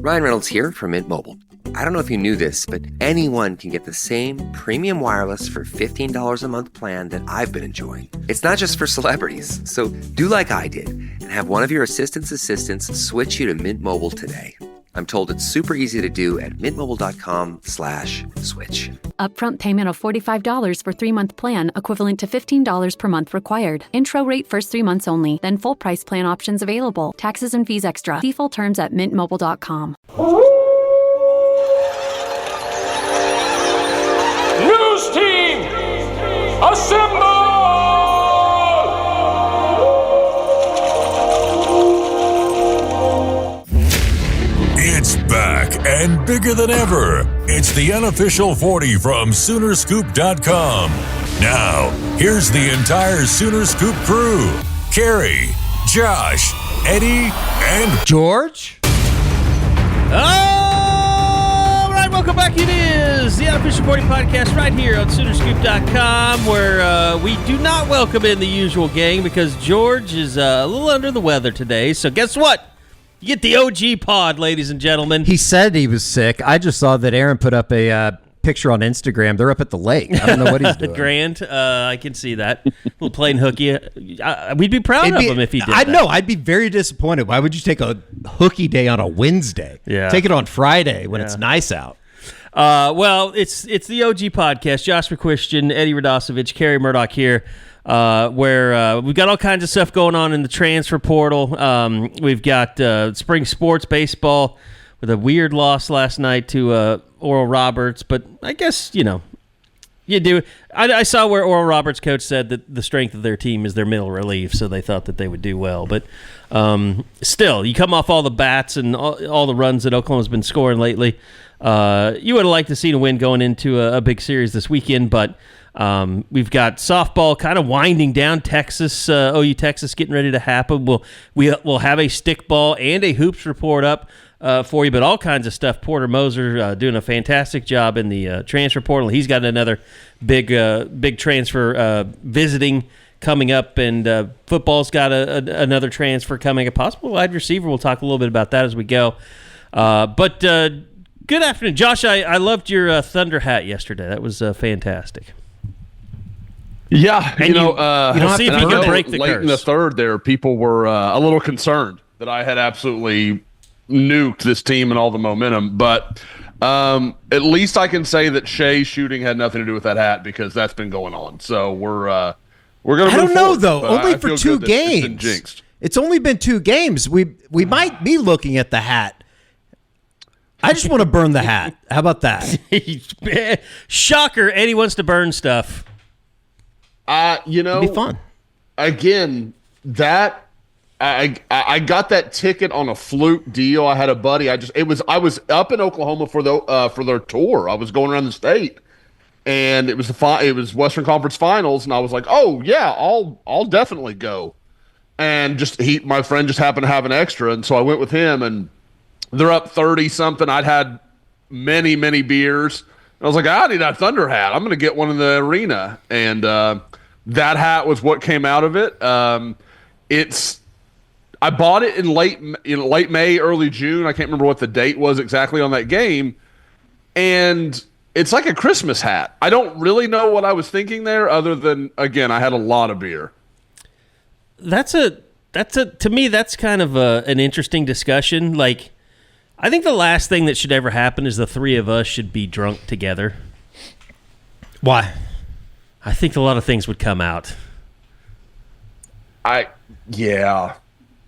Ryan Reynolds here from Mint Mobile. I don't know if you knew this, but anyone can get the same premium wireless for $15 a month plan that I've been enjoying. It's not just for celebrities, so do like I did and have one of your assistants switch you to Mint Mobile today. I'm told it's super easy to do at mintmobile.com/switch. Upfront payment of $45 for 3-month plan, equivalent to $15 per month required. Intro rate first 3 months only, then full price plan options available. Taxes and fees extra. See full terms at mintmobile.com. News team, assemble! It's back and bigger than ever. It's the Unofficial 40 from Soonerscoop.com. Now, here's the entire Sooner Scoop crew. Carey, Josh, Eddie, and George. All right, welcome back. It is the Unofficial 40 podcast right here on Soonerscoop.com, where we do not welcome in the usual gang because George is a little under the weather today. So guess what? You get the OG pod, ladies and gentlemen. He said he was sick. I just saw that Aaron put up a picture on Instagram. They're up at the lake. I don't know what he's doing. Grand. I can see that. Little plain hooky. We'd be proud of him if he did that. No, I'd be very disappointed. Why would you take a hooky day on a Wednesday? Yeah. Take it on Friday when it's nice out. Well, it's the OG podcast. Josh McCuistion, Eddie Radosevich, Carey Murdoch here. Where we've got all kinds of stuff going on in the transfer portal. We've got spring sports, baseball, with a weird loss last night to Oral Roberts. But I guess, you do. I saw where Oral Roberts' coach said that the strength of their team is their middle relief, so they thought that they would do well. But still, you come off all the bats and all the runs that Oklahoma's been scoring lately. You would have liked to see a win going into a big series this weekend, but we've got softball kind of winding down. Texas, OU Texas getting ready to happen. We'll have a stickball and a hoops report up for you, but all kinds of stuff. Porter Moser doing a fantastic job in the transfer portal. He's got another big transfer visiting coming up, and football's got another transfer coming, a possible wide receiver. We'll talk a little bit about that as we go. But good afternoon, Josh. I loved your Thunder hat yesterday. That was fantastic. Yeah, and you see if you can break the late curse. In the third there, people were a little concerned that I had absolutely nuked this team and all the momentum. But at least I can say that Shea's shooting had nothing to do with that hat because that's been going on. So we're going to. I don't know though. Only for 2 games. It's been jinxed. It's only been 2 games. We might be looking at the hat. I just want to burn the hat. How about that? Shocker! Eddie wants to burn stuff. It'd be fun. Again, that I got that ticket on a fluke deal. I had a buddy. I was up in Oklahoma for their tour. I was going around the state, and it was Western Conference Finals, and I was like, oh yeah, I'll definitely go. And my friend just happened to have an extra, and so I went with him, and they're up 30-something. I'd had many, many beers. I was like, I need a Thunder hat. I'm going to get one in the arena. And that hat was what came out of it. I bought it in late May, early June. I can't remember what the date was exactly on that game. And it's like a Christmas hat. I don't really know what I was thinking there other than, again, I had a lot of beer. To me, that's kind of an interesting discussion. Like, I think the last thing that should ever happen is the 3 of us should be drunk together. Why? I think a lot of things would come out. Yeah.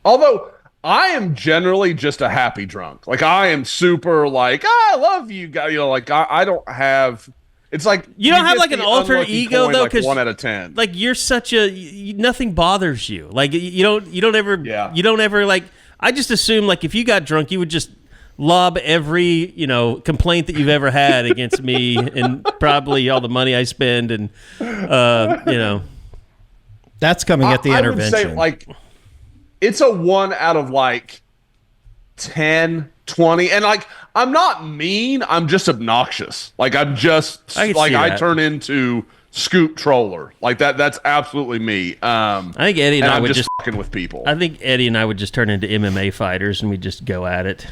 Although I am generally just a happy drunk. Like, I am super like, I love you guys. I don't have. It's like you don't have like an alter ego though, because 1 out of 10. Like you're such nothing bothers you. Like you don't ever like. I just assume like if you got drunk, you would just lob every complaint that you've ever had against me and probably all the money I spend and that's coming at the intervention. I would say like it's a 1 out of like 10, 20, and like I'm not mean, I'm just obnoxious. Like I'm just I turn into Scoop Troller. Like that's absolutely me. I think Eddie and I would just fucking with people. I think Eddie and I would just turn into MMA fighters and we just go at it.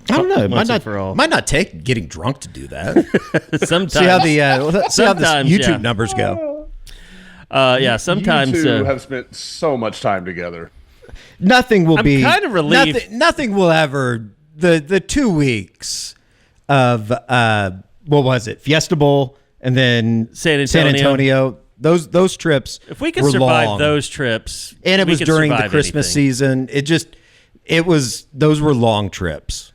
I don't know. It Once and for all. might not take getting drunk to do that. Sometimes. see how the Sometimes, YouTube yeah. numbers go. Sometimes. You two have spent so much time together. Nothing will I'm be kind of relieved. Nothing will ever the 2 weeks of what was it? Fiesta Bowl and then San Antonio. Those trips. If we could were survive long. those trips, and it we was could during the survive Christmas anything. season. Those were long trips.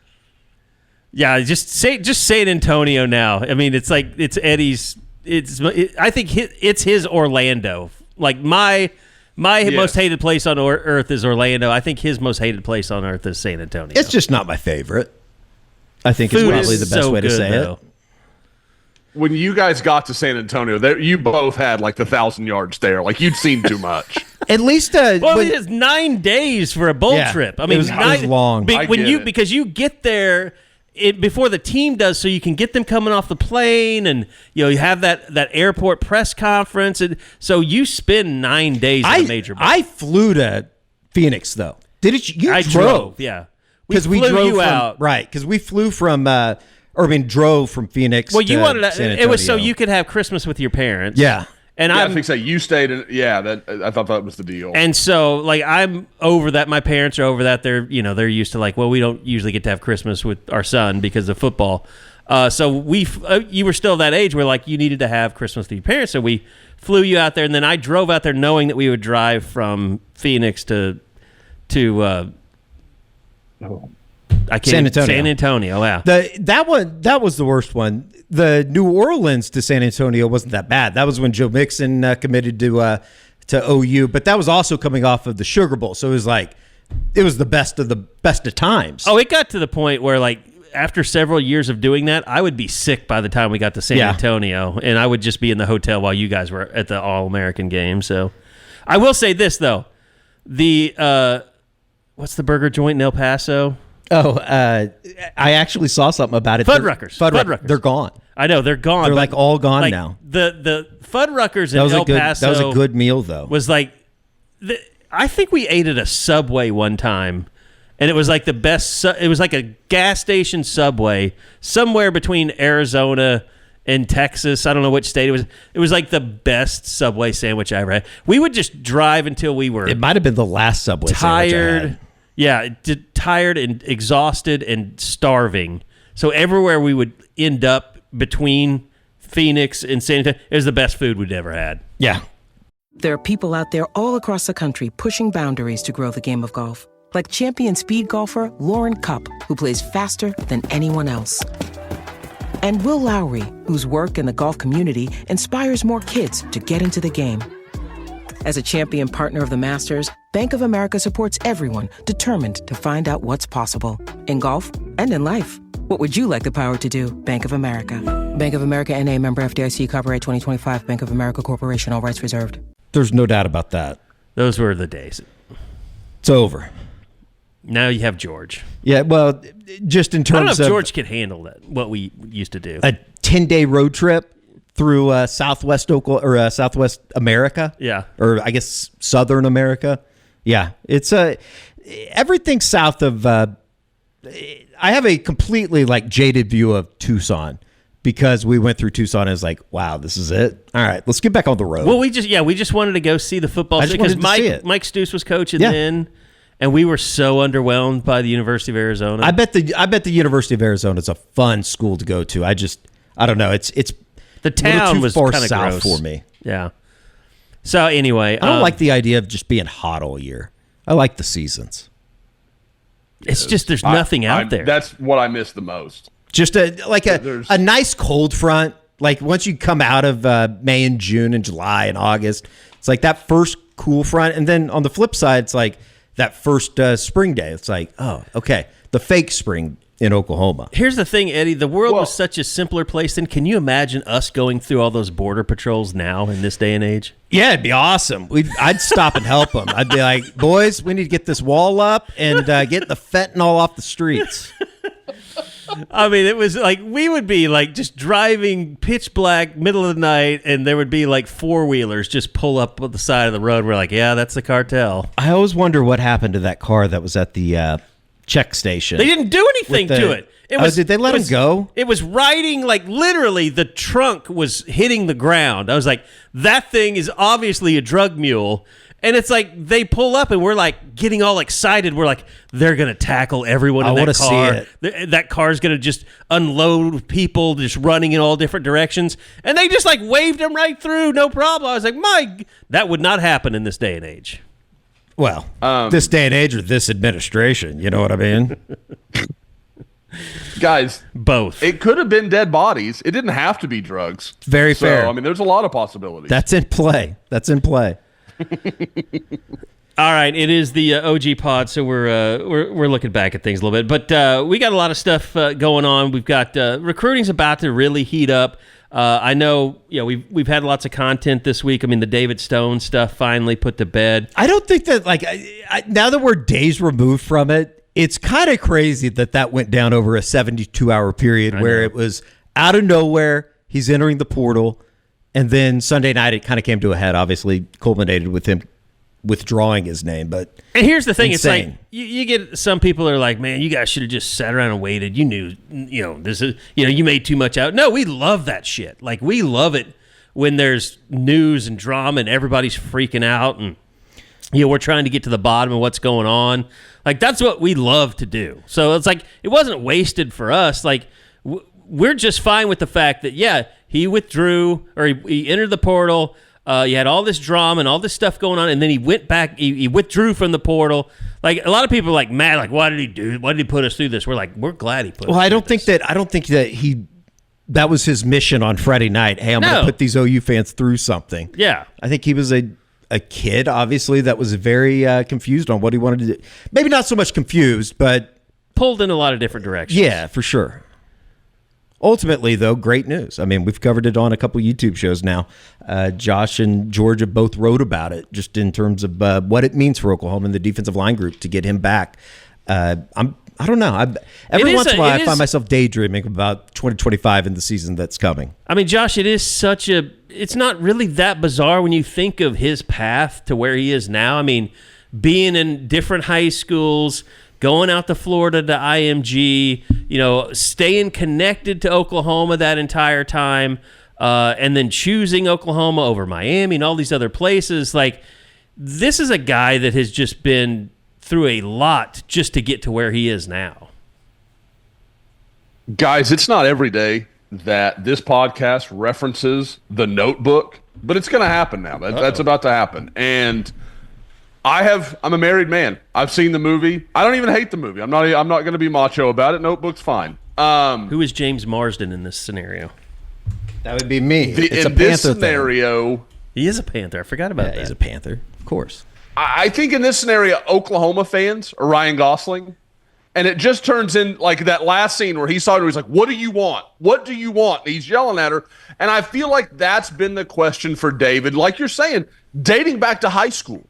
Yeah, just San Antonio now. I mean, it's like it's Eddie's. I think it's his Orlando. Like my most hated place on earth is Orlando. I think his most hated place on earth is San Antonio. It's just not my favorite. I think Food it's probably is the best so way to good, say though. it. When you guys got to San Antonio, you both had like the 1,000 yards there. Like you'd seen too much. At least, well, it's 9 days for a bowl trip. I mean, it was long. Because you get there before the team does, so you can get them coming off the plane, and you have that airport press conference, and so you spend 9 days in a major bowl. I flew to Phoenix though. I drove. Yeah, because we drove out because we flew from drove from Phoenix. Well, you to wanted San it was so Antonio. you could have Christmas with your parents. Yeah. And I think so. You stayed in. Yeah, I thought that was the deal. And so, like, I'm over that. My parents are over that. They're used to we don't usually get to have Christmas with our son because of football. So you were still that age where you needed to have Christmas with your parents. So we flew you out there, and then I drove out there knowing that we would drive from Phoenix to San Antonio. San Antonio. Yeah. That was the worst one. The New Orleans to San Antonio wasn't that bad. That was when Joe Mixon committed to OU, but that was also coming off of the Sugar Bowl. So it was the best of times. Oh, it got to the point where after several years of doing that, I would be sick by the time we got to San Antonio, and I would just be in the hotel while you guys were at the All-American game. So I will say this though, what's the burger joint in El Paso? Oh, I actually saw something about it. Fuddruckers. They're gone. I know they're gone. They're all gone now. The Fuddruckers in El Paso. That was a good meal though. Was I think we ate at a Subway one time, and it was the best. It was like a gas station Subway somewhere between Arizona and Texas. I don't know which state it was. It was the best Subway sandwich I ever had. We would just drive until we were. It might have been the last Subway sandwich I had. Yeah, tired and exhausted and starving. So everywhere we would end up between Phoenix and San Antonio, it was the best food we'd ever had. Yeah. There are people out there all across the country pushing boundaries to grow the game of golf. Like champion speed golfer Lauren Cupp, who plays faster than anyone else. And Will Lowry, whose work in the golf community inspires more kids to get into the game. As a champion partner of the Masters, Bank of America supports everyone determined to find out what's possible in golf and in life. What would you like the power to do? Bank of America. Bank of America NA, member FDIC, copyright 2025, Bank of America Corporation, all rights reserved. There's no doubt about that. Those were the days. It's over. Now you have George. Yeah, well, just in terms of... I don't know if George could handle that, what we used to do. A 10-day road trip through Southwest America. Yeah. Or I guess Southern America. Yeah. It's everything south of... I have a completely jaded view of Tucson because we went through Tucson and it's wow, this is it. All right, let's get back on the road. Well, we just wanted to go see the football because Mike Stoops was coaching then, and we were so underwhelmed by the University of Arizona. I bet the University of Arizona is a fun school to go to. I don't know. It's the town was kind of south gross for me. Yeah. So anyway, I don't like the idea of just being hot all year. I like the seasons. It's just there's nothing out there. That's what I miss the most. Just a nice cold front. Once you come out of May and June and July and August, it's that first cool front. And then on the flip side, it's that first spring day. It's oh, okay, the fake spring in Oklahoma. Here's the thing, Eddie. The world was such a simpler place then. Can you imagine us going through all those border patrols now in this day and age? Yeah, it'd be awesome. I'd stop and help them. I'd be like, boys, we need to get this wall up and get the fentanyl off the streets. I mean, it was we would be just driving pitch black, middle of the night, and there would be four-wheelers just pull up on the side of the road. We're yeah, that's the cartel. I always wonder what happened to that car that was at the check station. They didn't do anything to it. Did they let him go? It was riding, like, literally the trunk was hitting the ground. I was like, that thing is obviously a drug mule. And it's like they pull up and we're like getting all excited. We're like, they're going to tackle everyone in that car. See it. That car's going to just unload people just running in all different directions. And they just like waved them right through. No problem. I was like, that would not happen in this day and age. Well, this day and age or this administration, you know what I mean? Guys, both. It could have been dead bodies. It didn't have to be drugs. Very fair. I mean, there's a lot of possibilities. That's in play. All right, it is the OG pod, so we're looking back at things a little bit, but we got a lot of stuff going on. We've got recruiting's about to really heat up. I know, we've had lots of content this week. I mean, the David Stone stuff finally put to bed. I don't think that now that we're days removed from it, it's kind of crazy that went down over a 72-hour period where it was out of nowhere. He's entering the portal. And then Sunday night, it kind of came to a head, obviously culminated with him withdrawing his name. But and here's the thing. insane. It's like you get some people are like, man, you guys should have just sat around and waited. You knew, this is, you made too much out. No, we love that shit. Like, we love it when there's news and drama and everybody's freaking out and, we're trying to get to the bottom of what's going on. Like, that's what we love to do. So it's like, it wasn't wasted for us. Like, we're just fine with the fact that, he withdrew or he entered the portal. You had all this drama and all this stuff going on, and then he went back. He withdrew from the portal. Like, a lot of people are like mad. Like, why did he do? Why did he put us through this? We're like, we're glad he put. Well, us I through don't think this. that that was his mission on Friday night. Hey, I'm going to put these OU fans through something. Yeah, I think he was a kid, obviously, that was very confused on what he wanted to do. Maybe not so much confused, but pulled in a lot of different directions. Yeah, for sure. Ultimately, though, great news. I mean, we've covered it on a couple YouTube shows now. Josh and Georgia both wrote about it, just in terms of what it means for Oklahoma and the defensive line group to get him back. I don't know. Every once in a while, I find myself daydreaming about 2025 and the season that's coming. I mean, Josh, it's not really that bizarre when you think of his path to where he is now. I mean, being in different high schools, going out to Florida to IMG, staying connected to Oklahoma that entire time, and then choosing Oklahoma over Miami and all these other places. Like, this is a guy that has just been through a lot just to get to where he is now. Guys, it's not every day that this podcast references The Notebook, but it's going to happen now. That's about to happen. And I'm a married man. I've seen the movie. I don't even hate the movie. I'm not going to be macho about it. Notebook's fine. Who is James Marsden in this scenario? That would be me. In this scenario, he is a Panther. I forgot about that. He's a Panther, of course. I think in this scenario, Oklahoma fans are Ryan Gosling, and it just turns in like that last scene where he saw her. He's like, "What do you want? What do you want?" And he's yelling at her, and I feel like that's been the question for David, like you're saying, dating back to high school.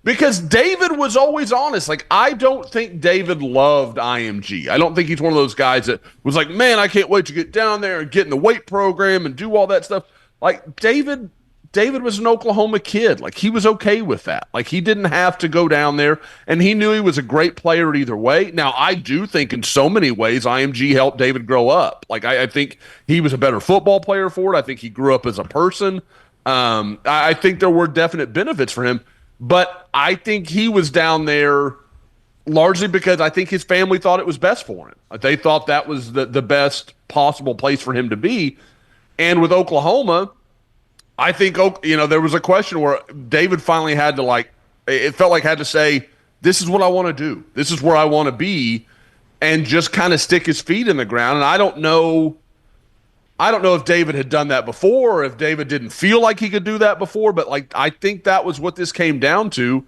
Because David was always honest. Like, I don't think David loved IMG. I don't think he's one of those guys that was like, man, I can't wait to get down there and get in the weight program and do all that stuff. Like, David was an Oklahoma kid. Like, he was okay with that. Like, he didn't have to go down there, and he knew he was a great player either way. Now, I do think in so many ways IMG helped David grow up. Like, I think he was a better football player for it. I think he grew up as a person. I think there were definite benefits for him. But I think he was down there largely because I think his family thought it was best for him. They thought that was the best possible place for him to be. And with Oklahoma, I think, there was a question where David finally had to, it felt like had to say, this is what I want to do. This is where I want to be, and just kind of stick his feet in the ground. And I don't know if David had done that before, or if David didn't feel like he could do that before, but I think that was what this came down to.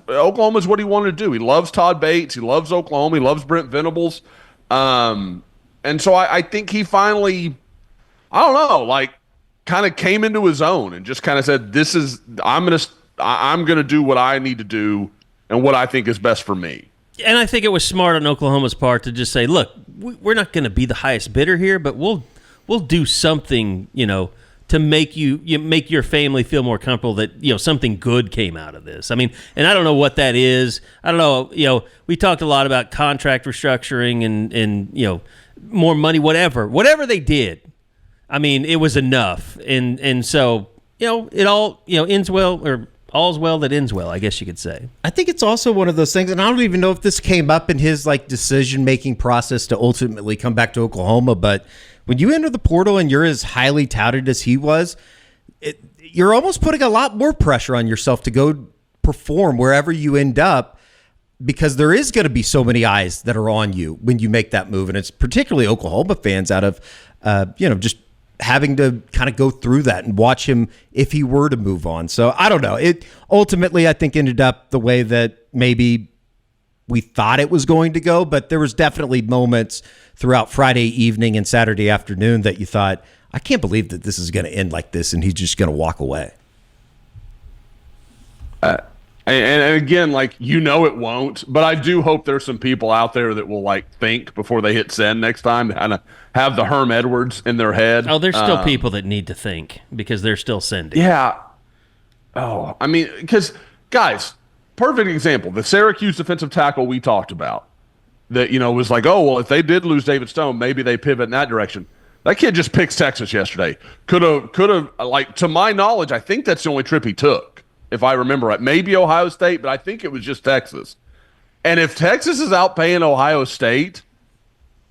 Oklahoma is what he wanted to do. He loves Todd Bates. He loves Oklahoma. He loves Brent Venables. And so I think he finally, kind of came into his own and just kind of said, I'm going to do what I need to do and what I think is best for me. And I think it was smart on Oklahoma's part to just say, look, we're not going to be the highest bidder here, but we'll do something, to make make your family feel more comfortable that something good came out of this. I mean, and I don't know what that is. I don't know. We talked a lot about contract restructuring and more money, whatever they did. I mean, it was enough, and so it all ends well, or all's well that ends well, I guess you could say. I think it's also one of those things, and I don't even know if this came up in his decision-making process to ultimately come back to Oklahoma, but when you enter the portal and you're as highly touted as he was, you're almost putting a lot more pressure on yourself to go perform wherever you end up, because there is going to be so many eyes that are on you when you make that move, and it's particularly Oklahoma fans out of just having to kind of go through that and watch him if he were to move on. So I don't know. It ultimately, I think, ended up the way that maybe we thought it was going to go, but there was definitely moments throughout Friday evening and Saturday afternoon that you thought, I can't believe that this is going to end like this and he's just going to walk away. And again, it won't, but I do hope there's some people out there that will think before they hit send next time, to kind of have the Herm Edwards in their head. Oh, there's still people that need to think because they're still sending. Yeah. Oh, I mean, because guys, perfect example, the Syracuse defensive tackle we talked about that, was if they did lose David Stone, maybe they pivot in that direction. That kid just picks Texas yesterday. Could have, to my knowledge, I think that's the only trip he took, if I remember right. Maybe Ohio State, but I think it was just Texas. And if Texas is outpaying Ohio State,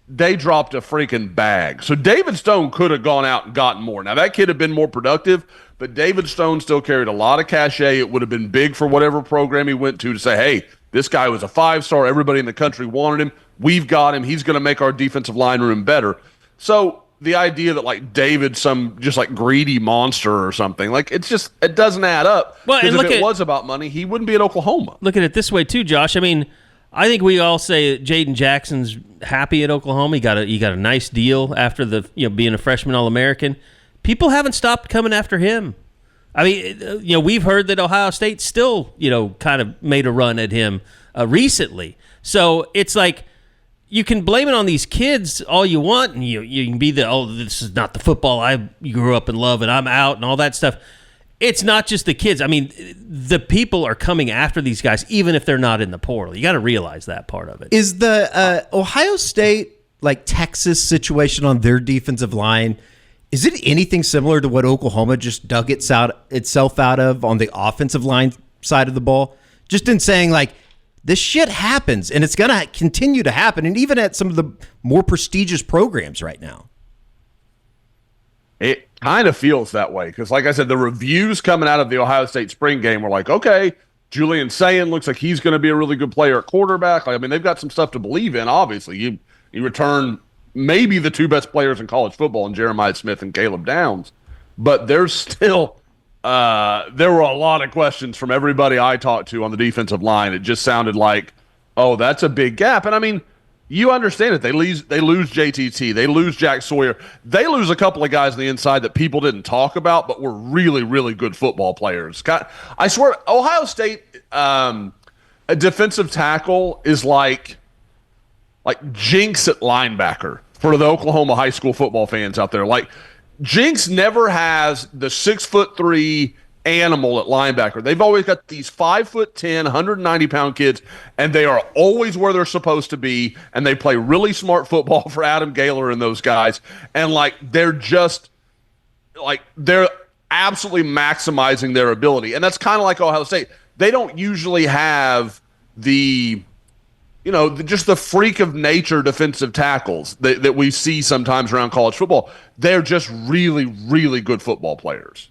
they dropped a freaking bag. So David Stone could have gone out and gotten more. Now, that kid had been more productive, but David Stone still carried a lot of cachet. It would have been big for whatever program he went to say, hey, this guy was a 5-star. Everybody in the country wanted him. We've got him. He's going to make our defensive line room better. So the idea that David's some just greedy monster or something, it doesn't add up. Well, and if it was about money, he wouldn't be at Oklahoma. Look at it this way too, Josh. I mean, I think we all say Jaden Jackson's happy at Oklahoma. He got a nice deal after the being a freshman All-American. People haven't stopped coming after him. I mean, we've heard that Ohio State still kind of made a run at him recently. So it's you can blame it on these kids all you want, and you can be this is not the football I grew up and love, and I'm out and all that stuff. It's not just the kids. I mean, the people are coming after these guys, even if they're not in the portal. You got to realize that part of it. Is the Ohio State Texas situation on their defensive line, is it anything similar to what Oklahoma just dug itself out of on the offensive line side of the ball? Just in saying this shit happens, and it's going to continue to happen, and even at some of the more prestigious programs right now. It kind of feels that way because, like I said, the reviews coming out of the Ohio State spring game were okay, Julian Sayin looks like he's going to be a really good player at quarterback. They've got some stuff to believe in, obviously. You return maybe the two best players in college football in Jeremiah Smith and Caleb Downs, but there's still there were a lot of questions from everybody I talked to on the defensive line. It just sounded oh, that's a big gap. And I mean, you understand it. They lose JTT. They lose Jack Sawyer. They lose a couple of guys on the inside that people didn't talk about, but were really, really good football players. I swear, Ohio State, a defensive tackle is like Jinx at linebacker for the Oklahoma high school football fans out there. Jinx never has the 6'3" animal at linebacker. They've always got these 5'10", 190-pound kids, and they are always where they're supposed to be, and they play really smart football for Adam Gaylor and those guys. And they're just they're absolutely maximizing their ability. And that's kind of like Ohio State. They don't usually have the just the freak of nature defensive tackles that we see sometimes around college football. They're just really, really good football players.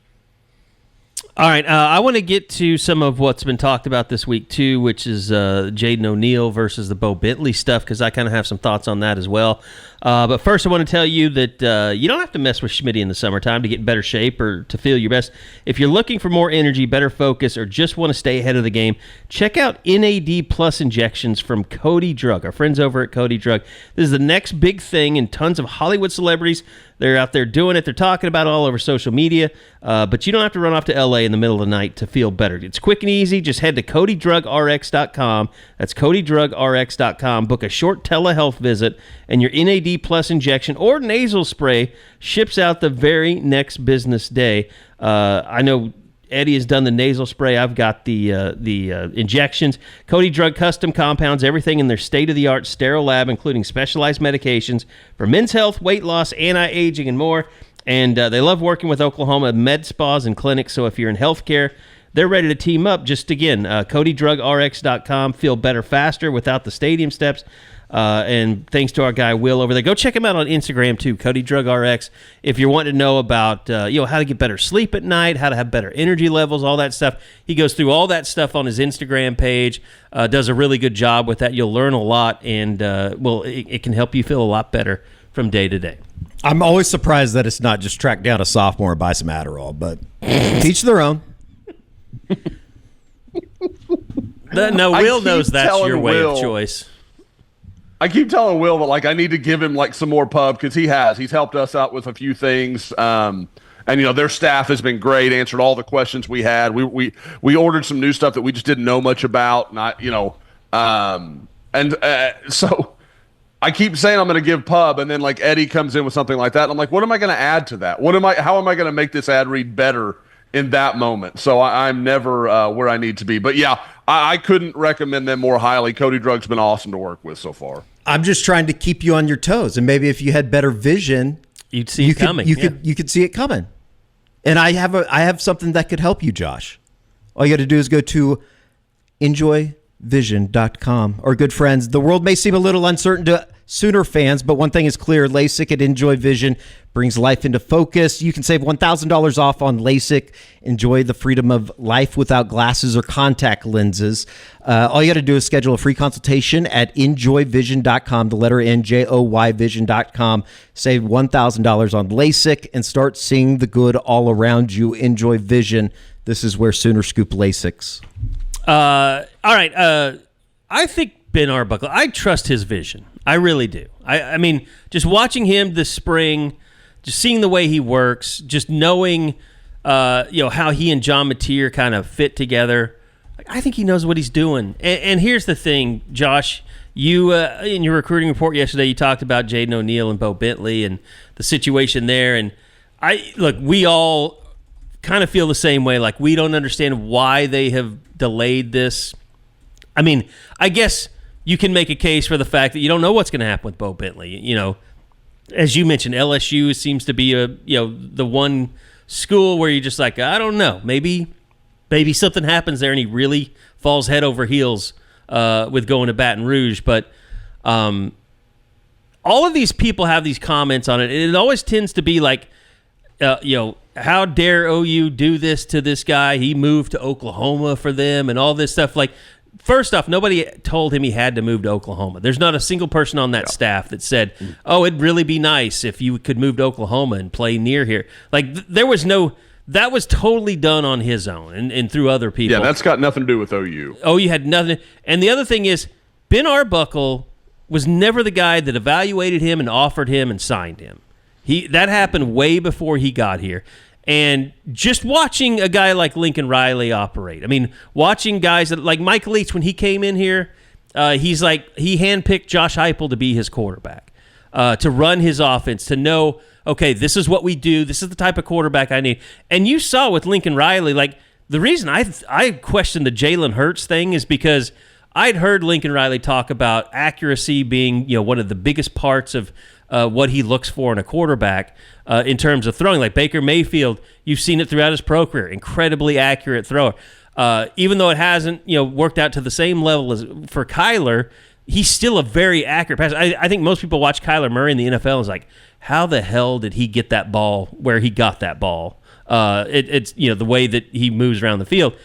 All right, I want to get to some of what's been talked about this week, too, which is Jaden O'Neal versus the Bowe Bentley stuff, because I kind of have some thoughts on that as well. But first, I want to tell you that you don't have to mess with Schmitty in the summertime to get in better shape or to feel your best. If you're looking for more energy, better focus, or just want to stay ahead of the game, check out NAD Plus injections from Cody Drug, our friends over at Cody Drug. This is the next big thing, and tons of Hollywood celebrities They're out there doing it. They're talking about it all over social media. But you don't have to run off to LA in the middle of the night to feel better. It's quick and easy. Just head to CodyDrugRx.com. That's CodyDrugRx.com. Book a short telehealth visit, and your NAD Plus injection or nasal spray ships out the very next business day. I know Eddie has done the nasal spray. I've got the injections. Cody Drug custom compounds everything in their state-of-the-art sterile lab, including specialized medications for men's health, weight loss, anti-aging, and more. And they love working with Oklahoma med spas and clinics. So if you're in healthcare, they're ready to team up. Just again, CodyDrugRx.com. Feel better faster without the stadium steps. And thanks to our guy Will over there. Go check him out on Instagram too, Cody Drug RX. If you're wanting to know about how to get better sleep at night, how to have better energy levels, all that stuff, he goes through all that stuff on his Instagram page. Does a really good job with that. You'll learn a lot, and it can help you feel a lot better from day to day. I'm always surprised that it's not just track down a sophomore and buy some Adderall, but teach their own. Will knows that's your way of choice. I keep telling Will that I need to give him some more pub because he's helped us out with a few things. And their staff has been great, answered all the questions we had. We ordered some new stuff that we just didn't know much about. So I keep saying I'm going to give pub, and then Eddie comes in with something like that. And I'm like, what am I going to add to that? How am I going to make this ad read better in that moment? So I'm never where I need to be. But yeah, I couldn't recommend them more highly. Cody Drug's been awesome to work with so far. I'm just trying to keep you on your toes, and maybe if you had better vision, you'd see it coming. You could see it coming. And I have something that could help you, Josh. All you got to do is go to enjoyvision.com. Our good friends, the world may seem a little uncertain to Sooner fans, but one thing is clear: LASIK at Enjoy Vision brings life into focus. You can save $1,000 off on LASIK. Enjoy the freedom of life without glasses or contact lenses. All you got to do is schedule a free consultation at enjoyvision.com, the letter NJOY vision.com. Save $1,000 on LASIK and start seeing the good all around you. Enjoy Vision. This is where Sooner Scoop LASIKs. All right. I think Ben Arbuckle, I trust his vision. I really do. I mean, just watching him this spring, just seeing the way he works, just knowing, how he and John Mateer kind of fit together. I think he knows what he's doing. And here's the thing, Josh. You in your recruiting report yesterday, you talked about Jaden O'Neal and Bowe Bentley and the situation there. And we all kind of feel the same way. We don't understand why they have delayed this. I mean, I guess you can make a case for the fact that you don't know what's going to happen with Bowe Bentley. As you mentioned, LSU seems to be the one school where you're just I don't know, maybe something happens there and he really falls head over heels with going to Baton Rouge. But all of these people have these comments on it, and it always tends to be how dare OU do this to this guy? He moved to Oklahoma for them and all this stuff. First off, nobody told him he had to move to Oklahoma. There's not a single person on that staff that said, oh, it'd really be nice if you could move to Oklahoma and play near here. There was no – that was totally done on his own and through other people. Yeah, that's got nothing to do with OU. OU had nothing – and the other thing is Ben Arbuckle was never the guy that evaluated him and offered him and signed him. That happened way before he got here. And just watching a guy like Lincoln Riley operate, I mean, watching guys like Mike Leach when he came in here, he handpicked Josh Heupel to be his quarterback, to run his offense, to know, okay, this is what we do. This is the type of quarterback I need. And you saw with Lincoln Riley, the reason I questioned the Jalen Hurts thing is because I'd heard Lincoln Riley talk about accuracy being, one of the biggest parts of what he looks for in a quarterback in terms of throwing. Like Baker Mayfield, you've seen it throughout his pro career, incredibly accurate thrower. Even though it hasn't, worked out to the same level as for Kyler, he's still a very accurate passer. I think most people watch Kyler Murray in the NFL and is like, how the hell did he get that ball where he got that ball? It's the way that he moves around the field.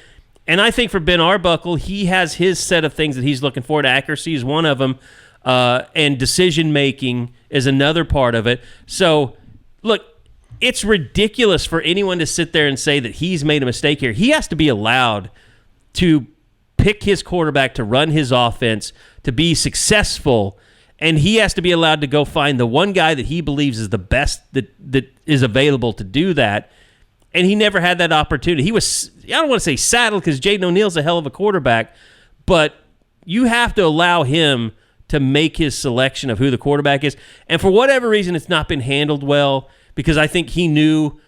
And I think for Ben Arbuckle, he has his set of things that he's looking for. Accuracy is one of them. And decision-making is another part of it. So, look, it's ridiculous for anyone to sit there and say that he's made a mistake here. He has to be allowed to pick his quarterback, to run his offense, to be successful, And he has to be allowed to go find the one guy that he believes is the best that is available to do that. And he never had that opportunity. He was, I don't want to say saddled because Jaden O'Neal's a hell of a quarterback, but you have to allow him to make his selection of who the quarterback is. And for whatever reason, it's not been handled well, because I think he knew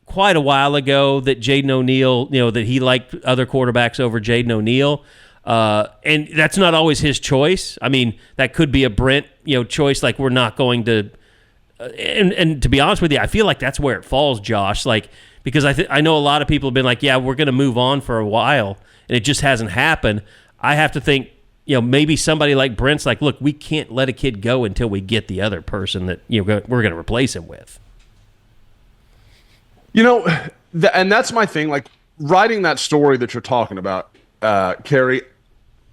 quite a while ago that Jaden O'Neal, that he liked other quarterbacks over Jaden O'Neal. And that's not always his choice. I mean, that could be a Brent, choice. Like, we're not going to, and to be honest with you, I feel like that's where it falls, Josh. Like, because I know a lot of people have been like, yeah, we're going to move on for a while, and it just hasn't happened. I have to think, maybe somebody like Brent's like, look, we can't let a kid go until we get the other person that we're going to replace him with. And that's my thing. Like, writing that story that you're talking about, Carey,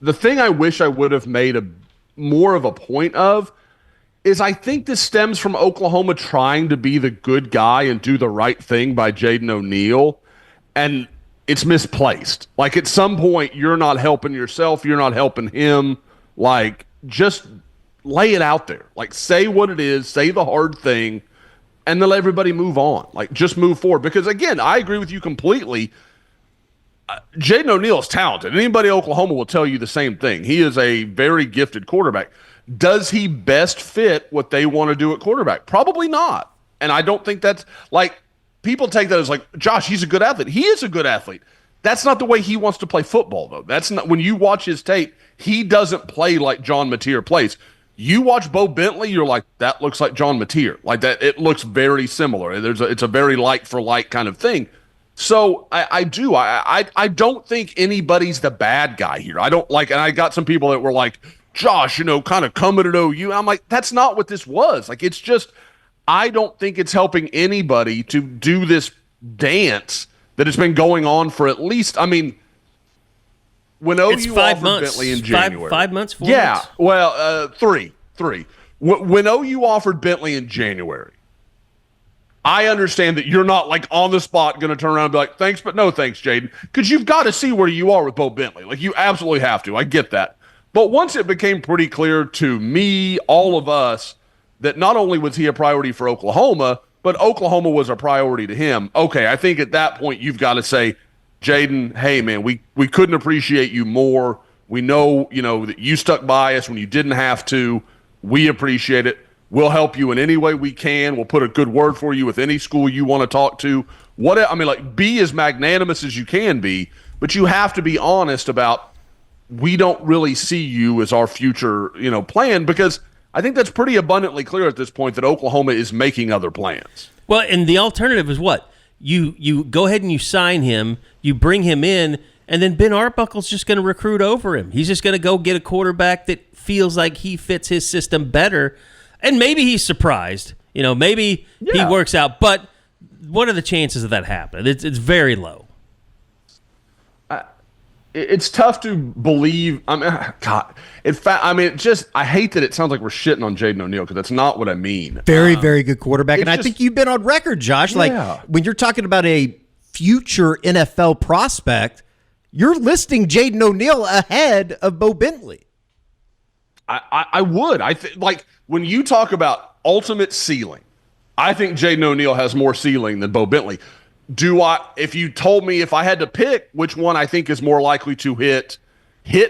the thing I wish I would have made more of a point of is I think this stems from Oklahoma trying to be the good guy and do the right thing by Jaden O'Neal, and it's misplaced. Like, at some point, you're not helping yourself, you're not helping him. Like, just lay it out there. Like, say what it is, say the hard thing, and then let everybody move on. Like, just move forward. Because, again, I agree with you completely. Jaden O'Neal is talented. Anybody at Oklahoma will tell you the same thing. He is a very gifted quarterback. Does he best fit what they want to do at quarterback? Probably not. And I don't think that's like, people take that as like, Josh, he's a good athlete. He is a good athlete. That's not the way he wants to play football, though. That's not, when you watch his tape, he doesn't play like John Mateer plays. You watch Bowe Bentley, you're like, that looks like John Mateer. Like that, it looks very similar. It's a very like for like kind of thing. So I don't think anybody's the bad guy here. I don't like, and I got some people that were like, Josh, kind of coming at OU. I'm like, that's not what this was. Like, it's just, I don't think it's helping anybody to do this dance that has been going on for at least, I mean, when OU offered Bentley in January. 5 months, 4 yeah, months? well, three. When OU offered Bentley in January, I understand that you're not like on the spot going to turn around and be like, thanks, but no thanks, Jaden, because you've got to see where you are with Bowe Bentley. Like, you absolutely have to. I get that. But once it became pretty clear to me, all of us, that not only was he a priority for Oklahoma, but Oklahoma was a priority to him. Okay, I think at that point you've got to say, Jaden, hey, man, we couldn't appreciate you more. We know, that you stuck by us when you didn't have to. We appreciate it. We'll help you in any way we can. We'll put a good word for you with any school you want to talk to. Be as magnanimous as you can be, but you have to be honest about, we don't really see you as our future, plan, because I think that's pretty abundantly clear at this point that Oklahoma is making other plans. Well, and the alternative is what? You go ahead and you sign him, you bring him in, and then Ben Arbuckle's just going to recruit over him. He's just going to go get a quarterback that feels like he fits his system better, and maybe he's surprised. Maybe he works out, but what are the chances of that happening? It's very low. It's tough to believe. God. In fact, I hate that it sounds like we're shitting on Jaden O'Neal, because that's not what I mean. Very, very good quarterback. And I think you've been on record, Josh. Yeah. Like, when you're talking about a future NFL prospect, you're listing Jaden O'Neal ahead of Bowe Bentley. I would. I think, like, when you talk about ultimate ceiling, I think Jaden O'Neal has more ceiling than Bowe Bentley. If you told me if I had to pick which one I think is more likely to hit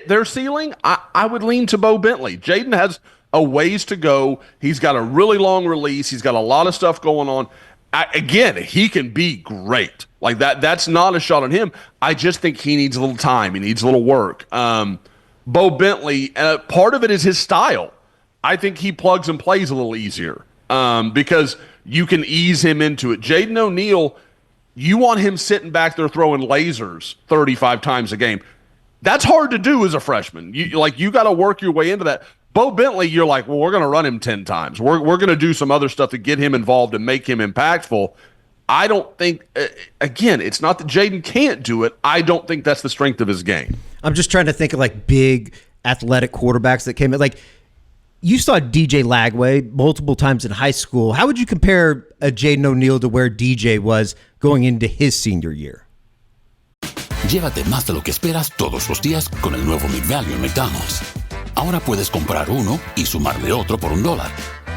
their ceiling, I would lean to Bowe Bentley. Jaden has a ways to go. He's got a really long release. He's got a lot of stuff going on. Again, he can be great. Like that. That's not a shot on him. I just think he needs a little time. He needs a little work. Bowe Bentley, part of it is his style. I think he plugs and plays a little easier because you can ease him into it. Jaden O'Neal, you want him sitting back there throwing lasers 35 times a game. That's hard to do as a freshman. You got to work your way into that. Bowe Bentley, you're like, well, we're going to run him 10 times. We're going to do some other stuff to get him involved and make him impactful. I don't think, again, it's not that Jaden can't do it. I don't think that's the strength of his game. I'm just trying to think of like big athletic quarterbacks that came in. Like, you saw DJ Lagway multiple times in high school. How would you compare a Jaden O'Neal to where DJ was going into his senior year? Llévate más de lo que esperas todos los días con el nuevo McValue en McDonald's. Ahora puedes comprar uno y sumarle otro por $1.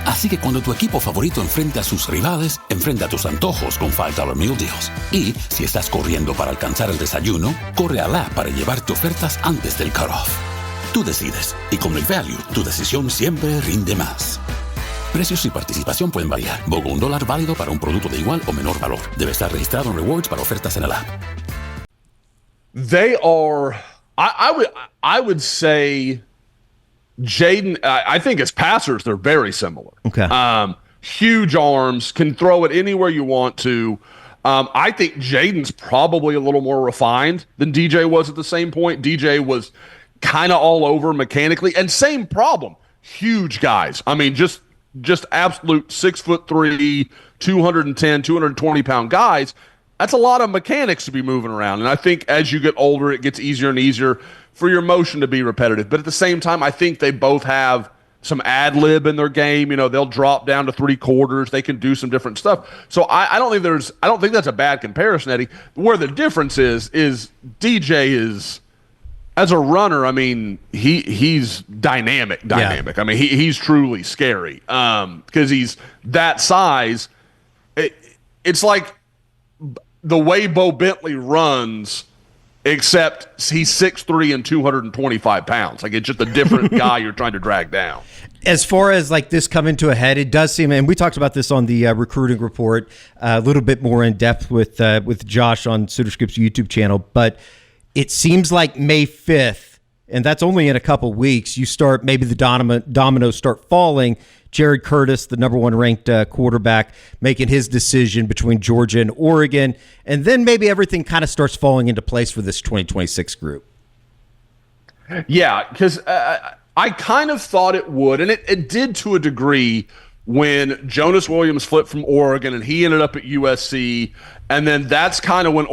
Así que cuando tu equipo favorito enfrente a sus rivales, enfrenta tus antojos con $5 Meal Deals. Y si estás corriendo para alcanzar el desayuno, corre a la app para llevarte ofertas antes del cutoff. Tú decides, y con McValue, tu decisión siempre rinde más. Precios y participación pueden variar. Bowe, $1 válido para un producto de igual o menor valor. Debe estar registrado en Rewards para ofertas en el app. They are, I would say, Jaden, I think as passers, they're very similar. Okay. Huge arms, can throw it anywhere you want to. I think Jaden's probably a little more refined than DJ was at the same point. DJ was kind of all over mechanically, and same problem. Huge guys. I mean, just absolute 6'3", 210, 220-pound guys. That's a lot of mechanics to be moving around. And I think as you get older, it gets easier and easier for your motion to be repetitive. But at the same time, I think they both have some ad-lib in their game. You know, they'll drop down to 3/4. They can do some different stuff. So I don't think that's a bad comparison, Eddie. Where the difference is DJ is, as a runner, I mean, he's dynamic. Yeah. I mean, he's truly scary because he's that size. It's like the way Bowe Bentley runs, except he's 6'3" and 225 pounds. Like, it's just a different guy you're trying to drag down. As far as like this coming to a head, it does seem, and we talked about this on the recruiting report a little bit more in depth with Josh on Sooner Scoop's YouTube channel, but it seems like May 5th, and that's only in a couple weeks, you start, maybe the dominoes start falling. Jared Curtis, the number 1 ranked quarterback, making his decision between Georgia and Oregon. And then maybe everything kind of starts falling into place for this 2026 group. Yeah, because I kind of thought it would, and it did to a degree when Jonas Williams flipped from Oregon and he ended up at USC. And then that's kind of when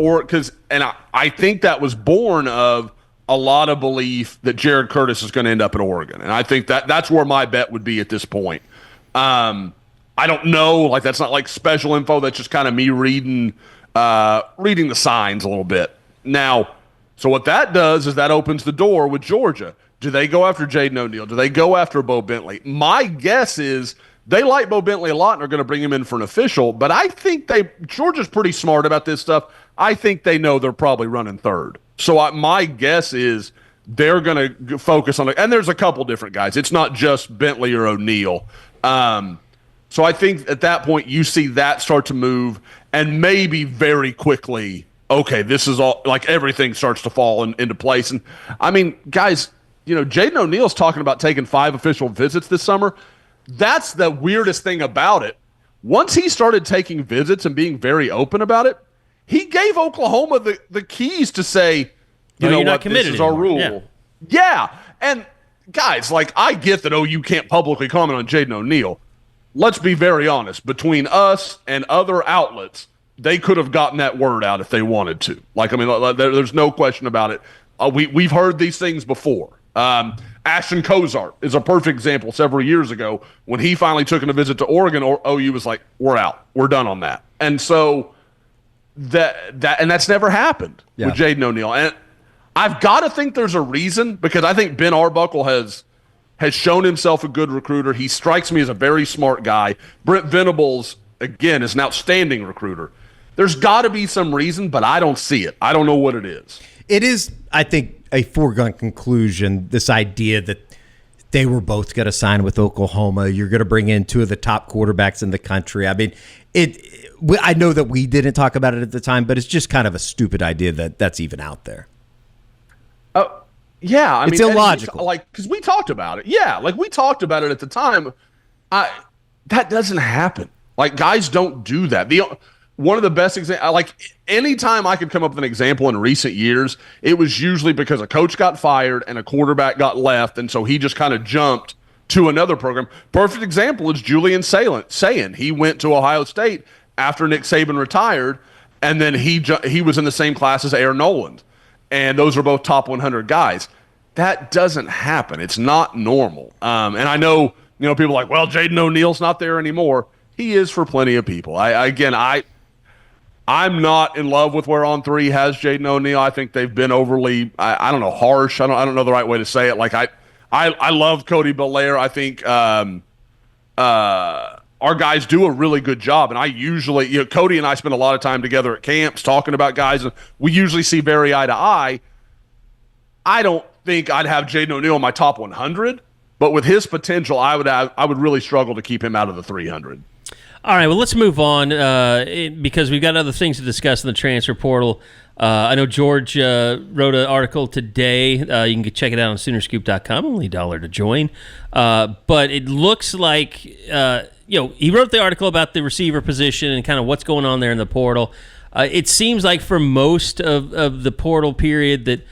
I think that was born of a lot of belief that Jared Curtis is going to end up at Oregon. And I think that's where my bet would be at this point. I don't know, like that's not like special info. That's just kind of me reading the signs a little bit. Now, so what that does is that opens the door with Georgia. Do they go after Jaden O'Neal? Do they go after Bowe Bentley? My guess is they like Bowe Bentley a lot and are going to bring him in for an official, but I think Georgia's pretty smart about this stuff. I think they know they're probably running third. So my guess is they're going to focus on it. And there's a couple different guys. It's not just Bentley or O'Neal. So I think at that point you see that start to move, and maybe very quickly, okay, this is all, like everything starts to fall into place. And I mean, guys, you know, Jaden O'Neal's talking about taking 5 official visits this summer. That's the weirdest thing about it. Once he started taking visits and being very open about it, he gave Oklahoma the keys to say, you know what, this is our rule. Yeah. And guys, like, I get that OU can't publicly comment on Jaden O'Neal. Let's be very honest. Between us and other outlets, they could have gotten that word out if they wanted to. Like, I mean, there's no question about it. We've heard these things before. Ashton Kozart is a perfect example several years ago when he finally took a visit to Oregon. OU was like, we're out. We're done on that. And so that's never happened with Jaden O'Neal. And I've got to think there's a reason, because I think Ben Arbuckle has shown himself a good recruiter. He strikes me as a very smart guy. Brent Venables, again, is an outstanding recruiter. There's got to be some reason, but I don't see it. I don't know what it is. It is, I think, a foregone conclusion, this idea that they were both going to sign with Oklahoma. You're going to bring in 2 of the top quarterbacks in the country. I mean, I know that we didn't talk about it at the time, but it's just kind of a stupid idea that's even out there. Yeah, I mean, it's illogical. Like, because we talked about it. Yeah, like we talked about it at the time. That doesn't happen. Like, guys don't do that. One of the best examples, like anytime I could come up with an example in recent years, it was usually because a coach got fired and a quarterback got left, and so he just kind of jumped to another program. Perfect example is Julian Sayin. He went to Ohio State after Nick Saban retired, and then he was in the same class as Aaron Noland. And those are both top 100 guys. That doesn't happen. It's not normal. And I know, people are like, well, Jaden O'Neal's not there anymore. He is for plenty of people. I'm not in love with where On3 has Jaden O'Neal. I think they've been overly, I don't know, harsh. I don't know the right way to say it. Like, I love Cody Belair. I think our guys do a really good job. And I usually, Cody and I spend a lot of time together at camps talking about guys, and we usually see very eye to eye. I don't think I'd have Jaden O'Neal in my top 100, but with his potential, I would really struggle to keep him out of the 300. All right, well, let's move on because we've got other things to discuss in the transfer portal. I know George wrote an article today. You can check it out on Soonerscoop.com. Only $1 to join. But it looks like, he wrote the article about the receiver position and kind of what's going on there in the portal. It seems like for most of the portal period that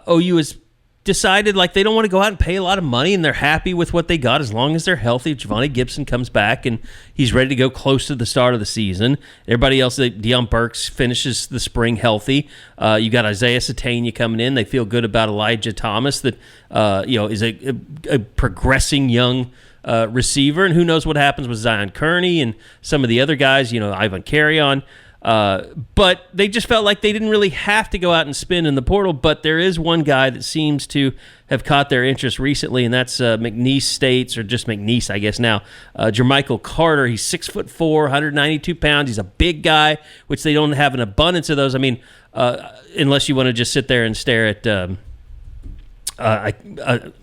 OU has decided like they don't want to go out and pay a lot of money, and they're happy with what they got as long as they're healthy. Javonte Gibson comes back and he's ready to go close to the start of the season. Everybody else, Deion Burks finishes the spring healthy. You got Isaiah Satania coming in. They feel good about Elijah Thomas that is a progressing young receiver, and who knows what happens with Zion Kearney and some of the other guys, Ivan Carey on. But they just felt like they didn't really have to go out and spin in the portal. But there is one guy that seems to have caught their interest recently, and that's McNeese State's, or just McNeese, I guess now, Jermichael Carter. He's 6'4", 192 pounds. He's a big guy, which they don't have an abundance of those. I mean, unless you want to just sit there and stare at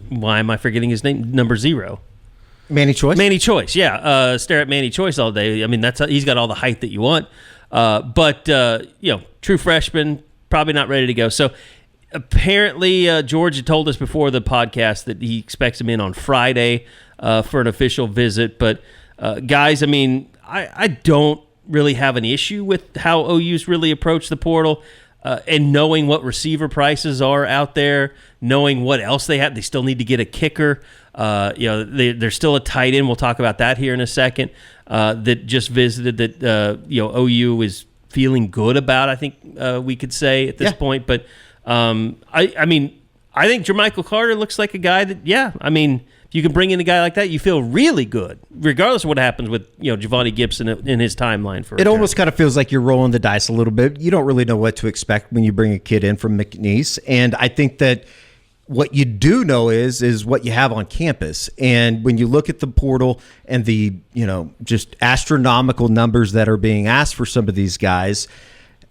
why am I forgetting his name? Number 0. Manny Choice? Manny Choice, yeah. Stare at Manny Choice all day. I mean, he's got all the height that you want. But true freshman, probably not ready to go. So apparently George had told us before the podcast that he expects him in on Friday for an official visit. But guys, I mean, I don't really have an issue with how OU's really approached the portal. And knowing what receiver prices are out there, knowing what else they have, they still need to get a kicker. They're still a tight end. We'll talk about that here in a second. That just visited that OU is feeling good about. I think we could say at this point. But I think Jermichael Carter looks like a guy that if you can bring in a guy like that, you feel really good, regardless of what happens with Javonte Gibson in his timeline. For it almost kind of feels like you're rolling the dice a little bit. You don't really know what to expect when you bring a kid in from McNeese, and I think that what you do know is what you have on campus. And when you look at the portal and the just astronomical numbers that are being asked for some of these guys,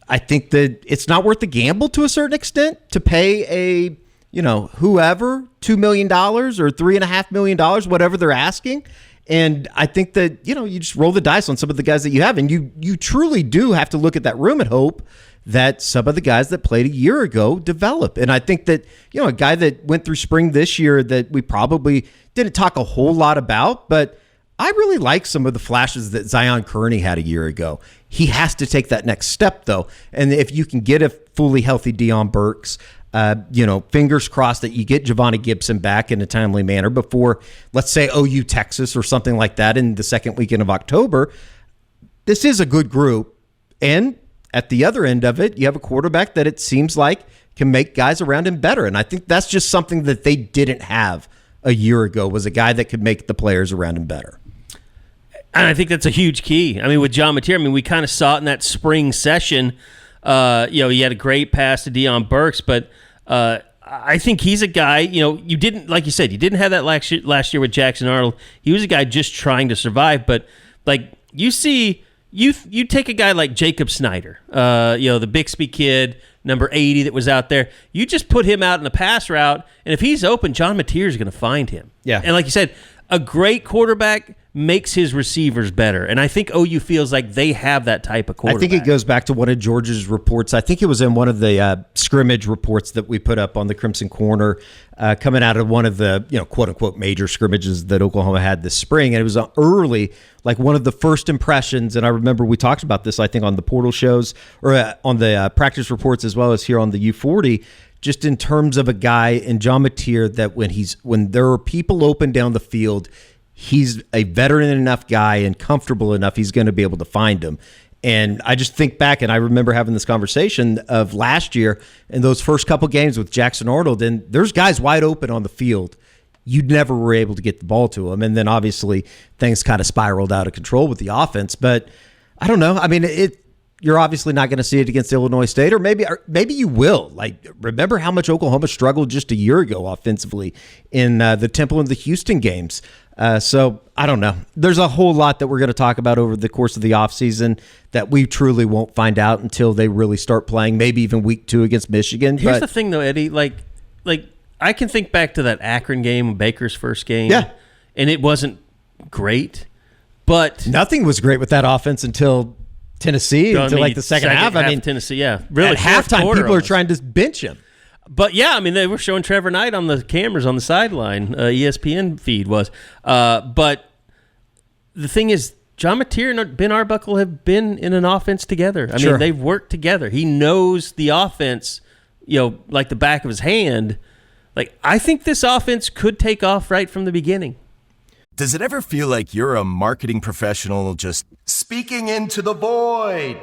I think that it's not worth the gamble to a certain extent to pay a whoever $2 million or $3.5 million, whatever they're asking. And I think that, you just roll the dice on some of the guys that you have. And you truly do have to look at that room and hope that some of the guys that played a year ago develop. And I think that, a guy that went through spring this year that we probably didn't talk a whole lot about, but I really like some of the flashes that Zion Kearney had a year ago. He has to take that next step, though. And if you can get a fully healthy Deion Burks, fingers crossed that you get Javonte Gibson back in a timely manner before, let's say, OU Texas or something like that in the second weekend of October. This is a good group. And at the other end of it, you have a quarterback that it seems like can make guys around him better. And I think that's just something that they didn't have a year ago, was a guy that could make the players around him better. And I think that's a huge key. I mean, with John Mateer, we kind of saw it in that spring session. He had a great pass to Deion Burks, but I think he's a guy, you didn't, like you said, you didn't have that last year with Jackson Arnold. He was a guy just trying to survive. But like you see, you take a guy like Jacob Snyder, the Bixby kid, number 80 that was out there. You just put him out in the pass route, and if he's open, John Mateer is going to find him. Yeah. And like you said, a great quarterback makes his receivers better. And I think OU feels like they have that type of quarterback. I think it goes back to one of George's reports. I think it was in one of the scrimmage reports that we put up on the Crimson Corner, coming out of one of the, quote unquote major scrimmages that Oklahoma had this spring. And it was early, like one of the first impressions. And I remember we talked about this, I think, on the portal shows or on the practice reports, as well as here on the U40, just in terms of a guy in John Mateer that when there are people open down the field, he's a veteran enough guy and comfortable enough, he's going to be able to find him. And I just think back, and I remember having this conversation of last year in those first couple games with Jackson Arnold, and there's guys wide open on the field. You never were able to get the ball to him. And then obviously things kind of spiraled out of control with the offense. But I don't know. I mean, you're obviously not going to see it against Illinois State, or maybe you will. Like, remember how much Oklahoma struggled just a year ago offensively in the Temple and the Houston games. So I don't know. There's a whole lot that we're going to talk about over the course of the offseason that we truly won't find out until they really start playing, maybe even week 2 against Michigan. Here's the thing, though, Eddie. Like I can think back to that Akron game, Baker's first game. Yeah. And it wasn't great, but nothing was great with that offense until Tennessee, until like the second half. I mean, Tennessee, yeah. Really, at halftime, people are trying to bench him. But, yeah, I mean, they were showing Trevor Knight on the cameras on the sideline. ESPN feed was. But the thing is, John Mateer and Ben Arbuckle have been in an offense together. I mean, they've worked together. He knows the offense, like the back of his hand. Like, I think this offense could take off right from the beginning. Does it ever feel like you're a marketing professional just speaking into the void?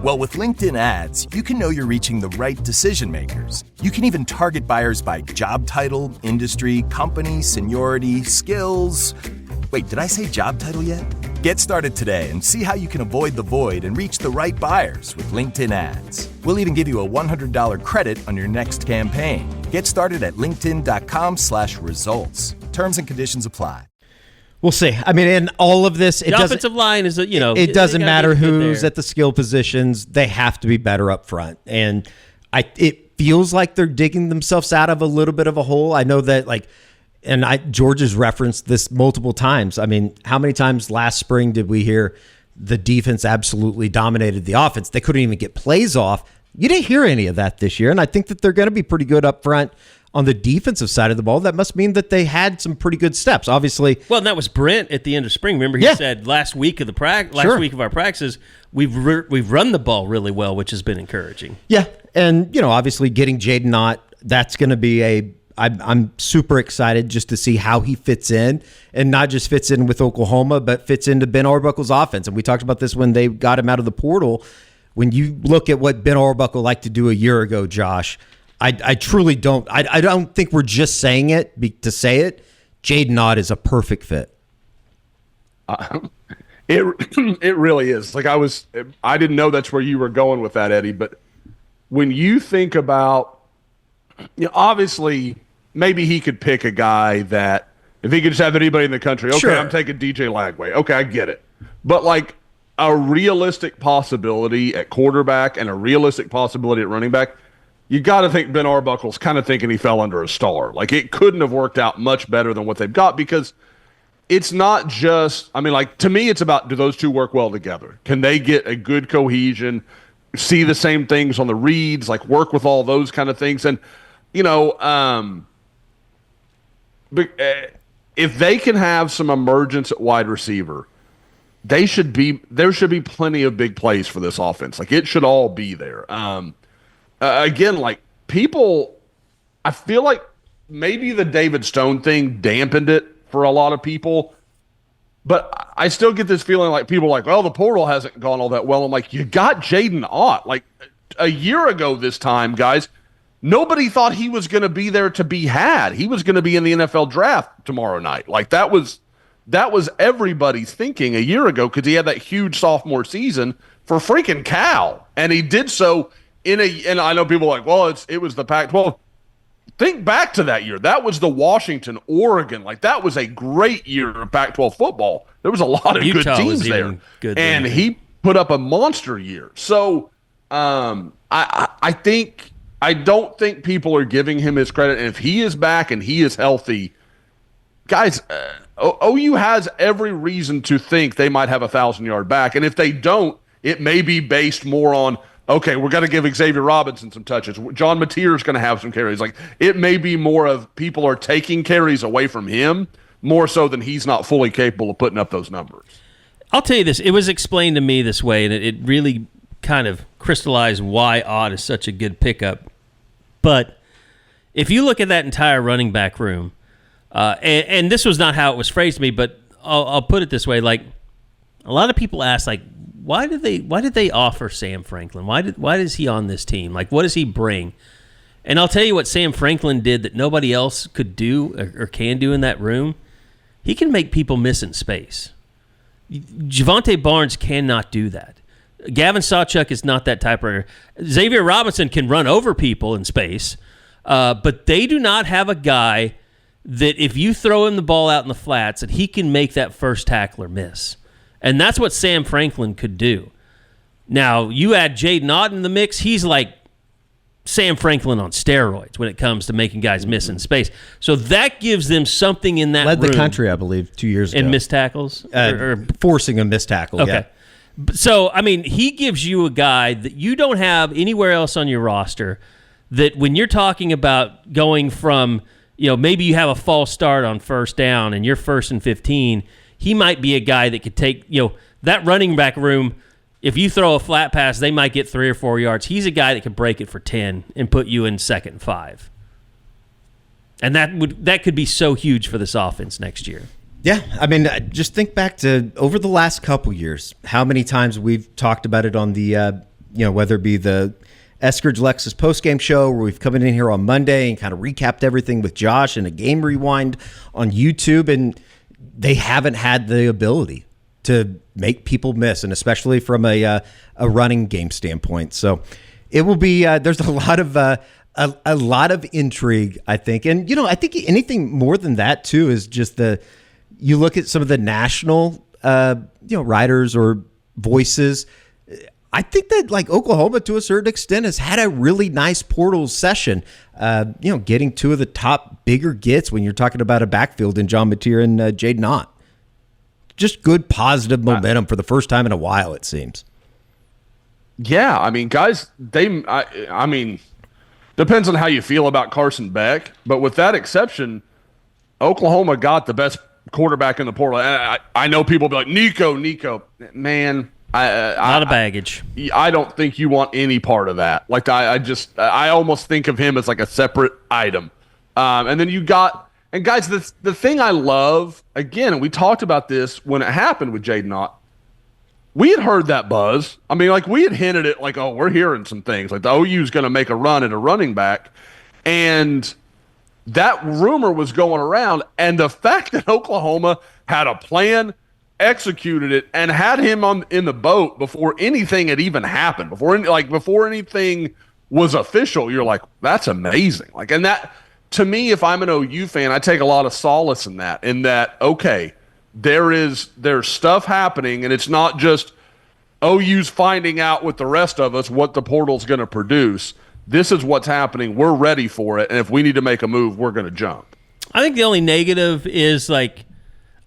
Well, with LinkedIn ads, you can know you're reaching the right decision makers. You can even target buyers by job title, industry, company, seniority, skills. Wait, did I say job title yet? Get started today and see how you can avoid the void and reach the right buyers with LinkedIn ads. We'll even give you a $100 credit on your next campaign. Get started at linkedin.com/results. Terms and conditions apply. We'll see. I mean, in all of this, the offensive line is, it doesn't matter who's at the skill positions. They have to be better up front. And it feels like they're digging themselves out of a little bit of a hole. I know that, George has referenced this multiple times. I mean, how many times last spring did we hear the defense absolutely dominated the offense? They couldn't even get plays off. You didn't hear any of that this year. And I think that they're going to be pretty good up front. On the defensive side of the ball, that must mean that they had some pretty good steps. Obviously, well, and that was Brent at the end of spring. Remember, he said last week of our practices, we've run the ball really well, which has been encouraging. Yeah, and obviously getting Jaden Ott, that's going to be I'm super excited just to see how he fits in, and not just fits in with Oklahoma, but fits into Ben Arbuckle's offense. And we talked about this when they got him out of the portal. When you look at what Ben Arbuckle liked to do a year ago, Josh. I truly don't. I don't think we're just saying it to say it. Jaden Ott is a perfect fit. It really is. Like I didn't know that's where you were going with that, Eddie. But when you think about, obviously maybe he could pick a guy that if he could just have anybody in the country. Okay, sure. I'm taking DJ Lagway. Okay, I get it. But like a realistic possibility at quarterback and a realistic possibility at running back. You got to think Ben Arbuckle's kind of thinking he fell under a star. Like, it couldn't have worked out much better than what they've got, because it's not just, to me, it's about, do those two work well together? Can they get a good cohesion, see the same things on the reads, work with all those kind of things? And, if they can have some emergence at wide receiver, there should be plenty of big plays for this offense. It should all be there. Again, people, I feel like maybe the David Stone thing dampened it for a lot of people, but I still get this feeling like people are like, well, the portal hasn't gone all that well. I'm like, you got Jaden Ott. A year ago this time, guys, nobody thought he was going to be there to be had. He was going to be in the NFL draft tomorrow night. That was everybody's thinking a year ago, because he had that huge sophomore season for freaking Cal, and he did so. And I know people are like, well, it was the Pac-12. Think back to that year. That was the Washington, Oregon. That was a great year of Pac-12 football. There was a lot of Utah good teams there. And he put up a monster year. So I don't think people are giving him his credit. And if he is back and he is healthy, guys, OU has every reason to think they might have a 1,000-yard back. And if they don't, it may be based more on, okay, we're going to give Xavier Robinson some touches. John Mateer is going to have some carries. It may be more of people are taking carries away from him more so than he's not fully capable of putting up those numbers. I'll tell you this. It was explained to me this way, and it really kind of crystallized why Ott is such a good pickup. But if you look at that entire running back room, and this was not how it was phrased to me, but I'll put it this way. A lot of people ask, why did they offer Sam Franklin? Why is he on this team? What does he bring? And I'll tell you what Sam Franklin did that nobody else could do or can do in that room. He can make people miss in space. Javonte Barnes cannot do that. Gavin Sawchuk is not that type runner. Xavier Robinson can run over people in space, but they do not have a guy that if you throw him the ball out in the flats, that he can make that first tackler miss. And that's what Sam Franklin could do. Now, you add Jaden Ott in the mix, he's like Sam Franklin on steroids when it comes to making guys miss in space. So that gives them something in that Led room. the country, I believe, 2 years ago. In missed tackles? Or forcing a missed tackle, okay. yeah. So, I mean, he gives you a guy that you don't have anywhere else on your roster, that when you're talking about going from, maybe you have a false start on first down and you're 1st and 15, he might be a guy that could take, that running back room. If you throw a flat pass, they might get 3 or 4 yards. He's a guy that could break it for 10 and put you in 2nd and 5. And that could be so huge for this offense next year. Yeah, I mean, just think back to over the last couple years, how many times we've talked about it on the, whether it be the Eskridge Lexus postgame show where we've come in here on Monday and kind of recapped everything with Josh and a game rewind on YouTube, and they haven't had the ability to make people miss, and especially from a running game standpoint. So it will be there's a lot of intrigue, I think, and I think anything more than that too is just you look at some of the national writers or voices. I think that like Oklahoma to a certain extent has had a really nice portal session. Getting 2 of the top bigger gets when you're talking about a backfield in John Mateer and Jaden Ott. Just good positive momentum for the first time in a while, it seems. Yeah, I mean, guys, I mean, depends on how you feel about Carson Beck, but with that exception, Oklahoma got the best quarterback in the portal. I know people will be like, Nico, man. A lot of baggage. I don't think you want any part of that. Like, I almost think of him as like a separate item. And then you got... And guys, the thing I love, again, and we talked about this when it happened with Jaden Ott, we had heard that buzz. I mean, like, we had hinted at, like, oh, we're hearing some things. Like, the OU's going to make a run at a running back. And that rumor was going around. And the fact that Oklahoma had a plan, executed it, and had him in the boat before anything had even happened, before anything was official, you're like, that's amazing. Like, and that... To me, if I'm an OU fan, I take a lot of solace in that, okay, there's stuff happening, and it's not just OU's finding out with the rest of us what the portal's going to produce. This is what's happening. We're ready for it, and if we need to make a move, we're going to jump. I think the only negative is like,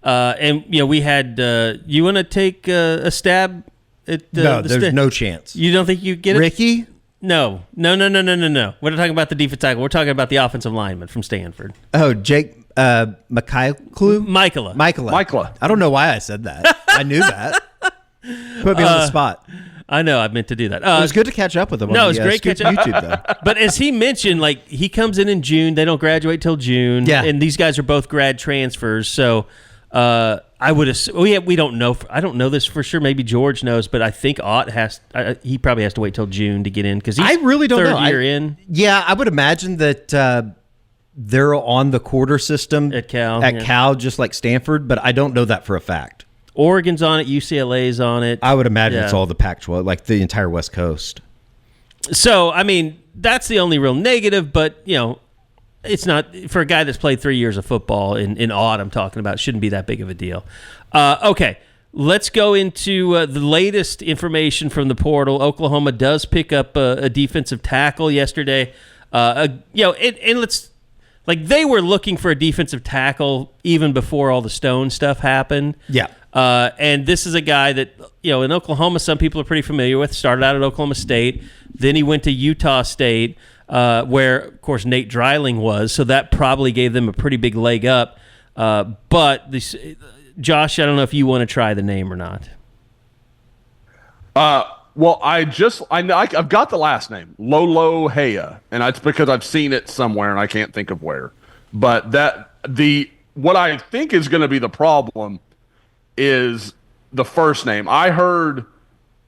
we had. You want to take a stab at? No, there's no chance. You don't think you get it, Ricky? No. We're not talking about the defensive tackle. We're talking about the offensive lineman from Stanford. Oh, Jake Michaela. I don't know why I said that. I knew that. Put me on the spot. I know. I meant to do that. It was good to catch up with him. No, it was great catching up YouTube though. But as he mentioned, like he comes in June. They don't graduate till June. Yeah. And these guys are both grad transfers. So I would assume we don't know. I don't know this for sure. Maybe George knows, but I think Ott he probably has to wait till June to get in because I really don't know. Third year in. Yeah, I would imagine that they're on the quarter system at Cal. Cal, just like Stanford, but I don't know that for a fact. Oregon's on it. UCLA's on it. I would imagine it's all the Pac-12, like the entire West Coast. So, I mean, that's the only real negative, but, it's not, for a guy that's played 3 years of football in Odd, I'm talking about, shouldn't be that big of a deal. Okay, let's go into the latest information from the portal. Oklahoma does pick up a defensive tackle yesterday. And let's, like, they were looking for a defensive tackle even before all the Stone stuff happened. Yeah. And this is a guy that, in Oklahoma, some people are pretty familiar with. Started out at Oklahoma State. Then he went to Utah State, where, of course, Nate Dreiling was. So that probably gave them a pretty big leg up. But, Josh, I don't know if you want to try the name or not. Well, I've got the last name, Lolo Hea, and it's because I've seen it somewhere and I can't think of where. But what I think is going to be the problem is the first name. I heard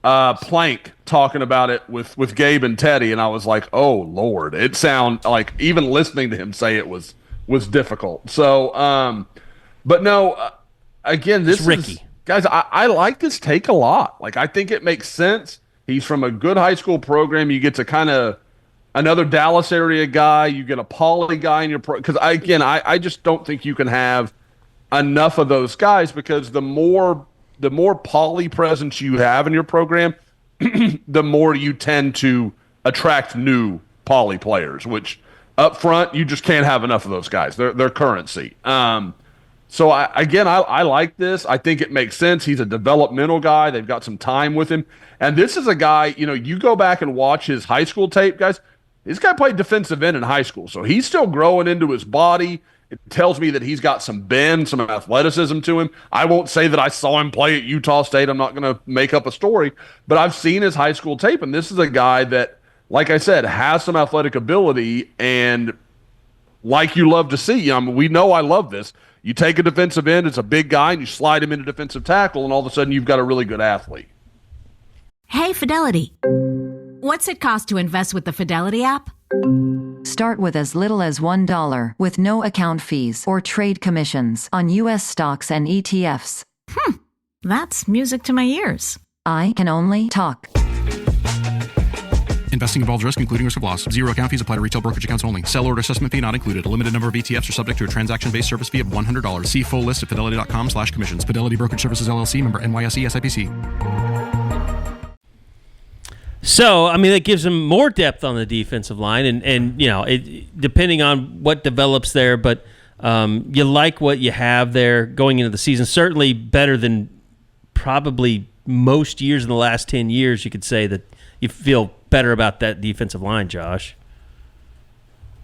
Plank talking about it with Gabe and Teddy, and I was like, oh Lord, it sounded like even listening to him say it was difficult. So, but no, again, this it's Ricky. Guys, I like this take a lot. Like, I think it makes sense. He's from a good high school program. You get to kind of another Dallas area guy. You get a Poly guy in your because I just don't think you can have enough of those guys, because the more Poly presence you have in your program, the more you tend to attract new Poly players, which up front you just can't have enough of those guys. They're currency. So I like this. I think it makes sense. He's a developmental guy. They've got some time with him. And this is a guy, you go back and watch his high school tape, guys. This guy played defensive end in high school. So he's still growing into his body. It tells me that he's got some bend, some athleticism to him. I won't say that I saw him play at Utah State. I'm not going to make up a story. But I've seen his high school tape, and this is a guy that, like I said, has some athletic ability. And like you love to see, we know I love this. You take a defensive end, it's a big guy, and you slide him into defensive tackle, and all of a sudden you've got a really good athlete. Hey, Fidelity. What's it cost to invest with the Fidelity app? Start with as little as $1 with no account fees or trade commissions on U.S. stocks and ETFs. That's music to my ears. I can only talk. Investing involves risk, including risk of loss. Zero account fees apply to retail brokerage accounts only. Sell order assessment fee not included. A limited number of ETFs are subject to a transaction-based service fee of $100. See full list at fidelity.com/commissions. Fidelity Brokerage Services, LLC, member NYSE SIPC. So, that gives them more depth on the defensive line, and depending on what develops there, but you like what you have there going into the season. Certainly better than probably most years in the last 10 years, you could say that you feel better about that defensive line, Josh.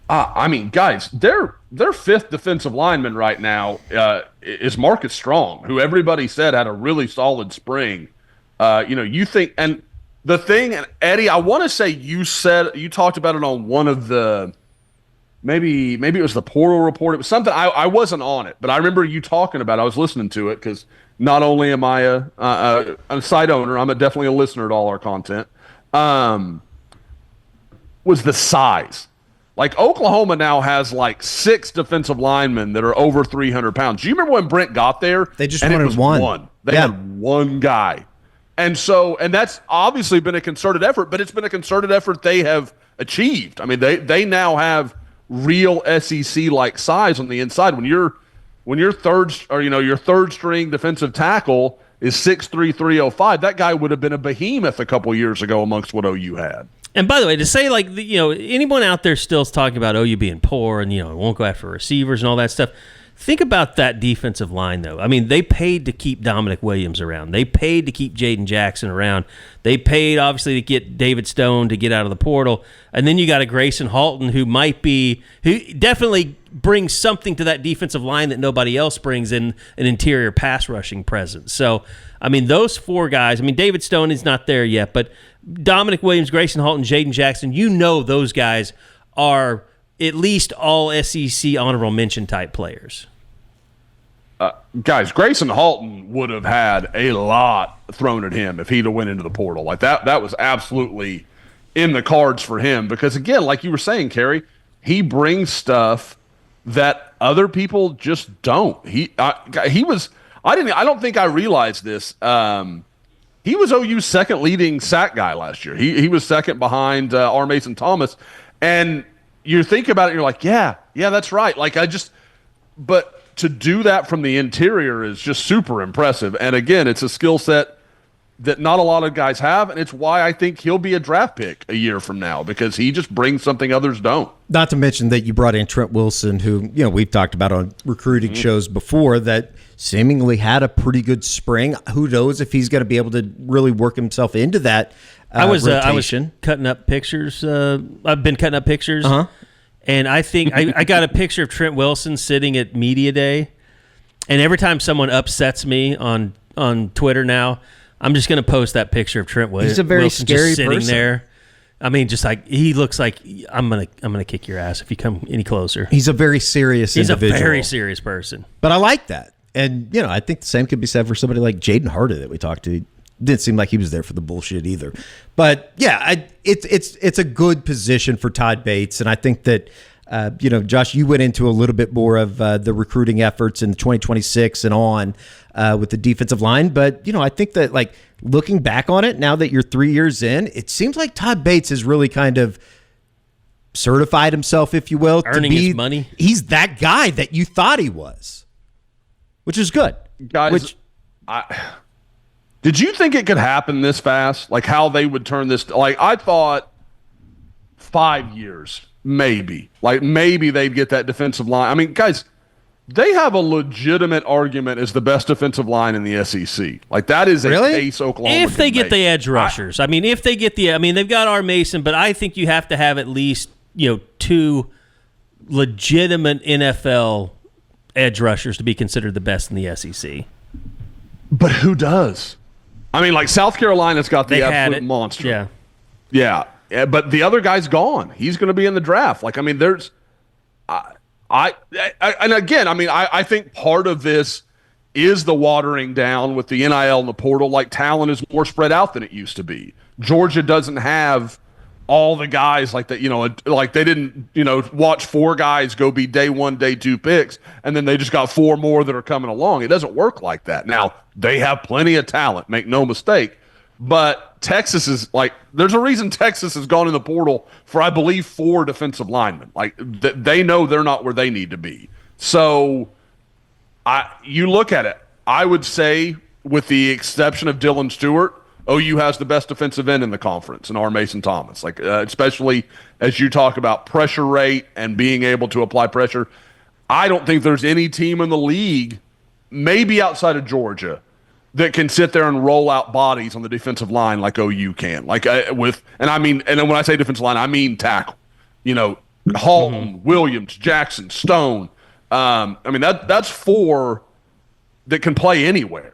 Guys, their fifth defensive lineman right now is Marcus Strong, who everybody said had a really solid spring. You think, and the thing, and Eddie, I want to say you talked about it on one of the, maybe it was the Portal Report. It was something, I wasn't on it, but I remember you talking about it. I was listening to it because not only am I a site owner, I'm definitely a listener to all our content. Was the size. Like, Oklahoma now has like 6 defensive linemen that are over 300 pounds. Do you remember when Brent got there? They just wanted one. They had one guy. And that's obviously been a concerted effort, but it's been a concerted effort they have achieved. They now have real SEC-like size on the inside. When your third string defensive tackle is 6'3", 305, that guy would have been a behemoth a couple years ago amongst what OU had. And by the way, to say anyone out there still is talking about OU being poor and won't go after receivers and all that stuff. Think about that defensive line, though. They paid to keep Dominic Williams around. They paid to keep Jaden Jackson around. They paid, obviously, to get David Stone to get out of the portal. And then you got a Grayson Halton who definitely brings something to that defensive line that nobody else brings in an interior pass rushing presence. So, those 4 guys, David Stone is not there yet, but Dominic Williams, Grayson Halton, Jaden Jackson, those guys are at least all SEC honorable mention type players. Guys, Grayson Halton would have had a lot thrown at him if he'd have went into the portal. Like that was absolutely in the cards for him because, again, like you were saying, Carey, he brings stuff that other people just don't. I don't think I realized this. He was OU's second leading sack guy last year. He was second behind R. Mason Thomas. And you think about it, you're like, yeah, that's right. But to do that from the interior is just super impressive. And again, it's a skill set that not a lot of guys have, and it's why I think he'll be a draft pick a year from now because he just brings something others don't. Not to mention that you brought in Trent Wilson, who we've talked about on recruiting shows before, that seemingly had a pretty good spring. Who knows if he's going to be able to really work himself into that rotation. I was cutting up pictures. I've been cutting up pictures. Uh-huh. And I think I got a picture of Trent Wilson sitting at Media Day. And every time someone upsets me on Twitter now, I'm just going to post that picture of Trent Wilson. He's a very Wilson scary just sitting person. there. Just like he looks like I'm gonna kick your ass if you come any closer. He's a very serious individual. He's a very serious person. But I like that. And, I think the same could be said for somebody like Jaden Hardy that we talked to. Didn't seem like he was there for the bullshit either. But, yeah, it's a good position for Todd Bates. And I think that Josh, you went into a little bit more of the recruiting efforts in 2026 and on with the defensive line. But, I think that, like, looking back on it, now that you're 3 years in, it seems like Todd Bates has really kind of certified himself, if you will. Earning his money. He's that guy that you thought he was, which is good. Guys, did you think it could happen this fast? Like, how they would turn this? Like, I thought 5 years, maybe. Like, maybe they'd get that defensive line. I mean, guys, they have a legitimate argument as the best defensive line in the SEC. Like, that is a case Oklahoma if they get make. the edge rushers. If they get they've got R. Mason, but I think you have to have at least, 2 legitimate NFL edge rushers to be considered the best in the SEC. But who does? I mean, like, South Carolina's got the absolute monster. Yeah. But the other guy's gone. He's going to be in the draft. Like, I mean, there's and again, I mean, I think part of this is the watering down with the NIL and the portal. Like, talent is more spread out than it used to be. Georgia doesn't have all the guys like that, like they didn't, watch 4 guys go be day 1, day 2 picks, and then they just got 4 more that are coming along. It doesn't work like that. Now, they have plenty of talent, make no mistake, but Texas is like, there's a reason Texas has gone in the portal for, I believe, 4 defensive linemen. Like, they know they're not where they need to be. So you look at it, I would say, with the exception of Dylan Stewart, OU has the best defensive end in the conference, and R. Mason Thomas. Like, especially as you talk about pressure rate and being able to apply pressure, I don't think there's any team in the league, maybe outside of Georgia, that can sit there and roll out bodies on the defensive line like OU can. Like, and when I say defensive line, I mean tackle. Halton, Williams, Jackson, Stone. That's 4 that can play anywhere.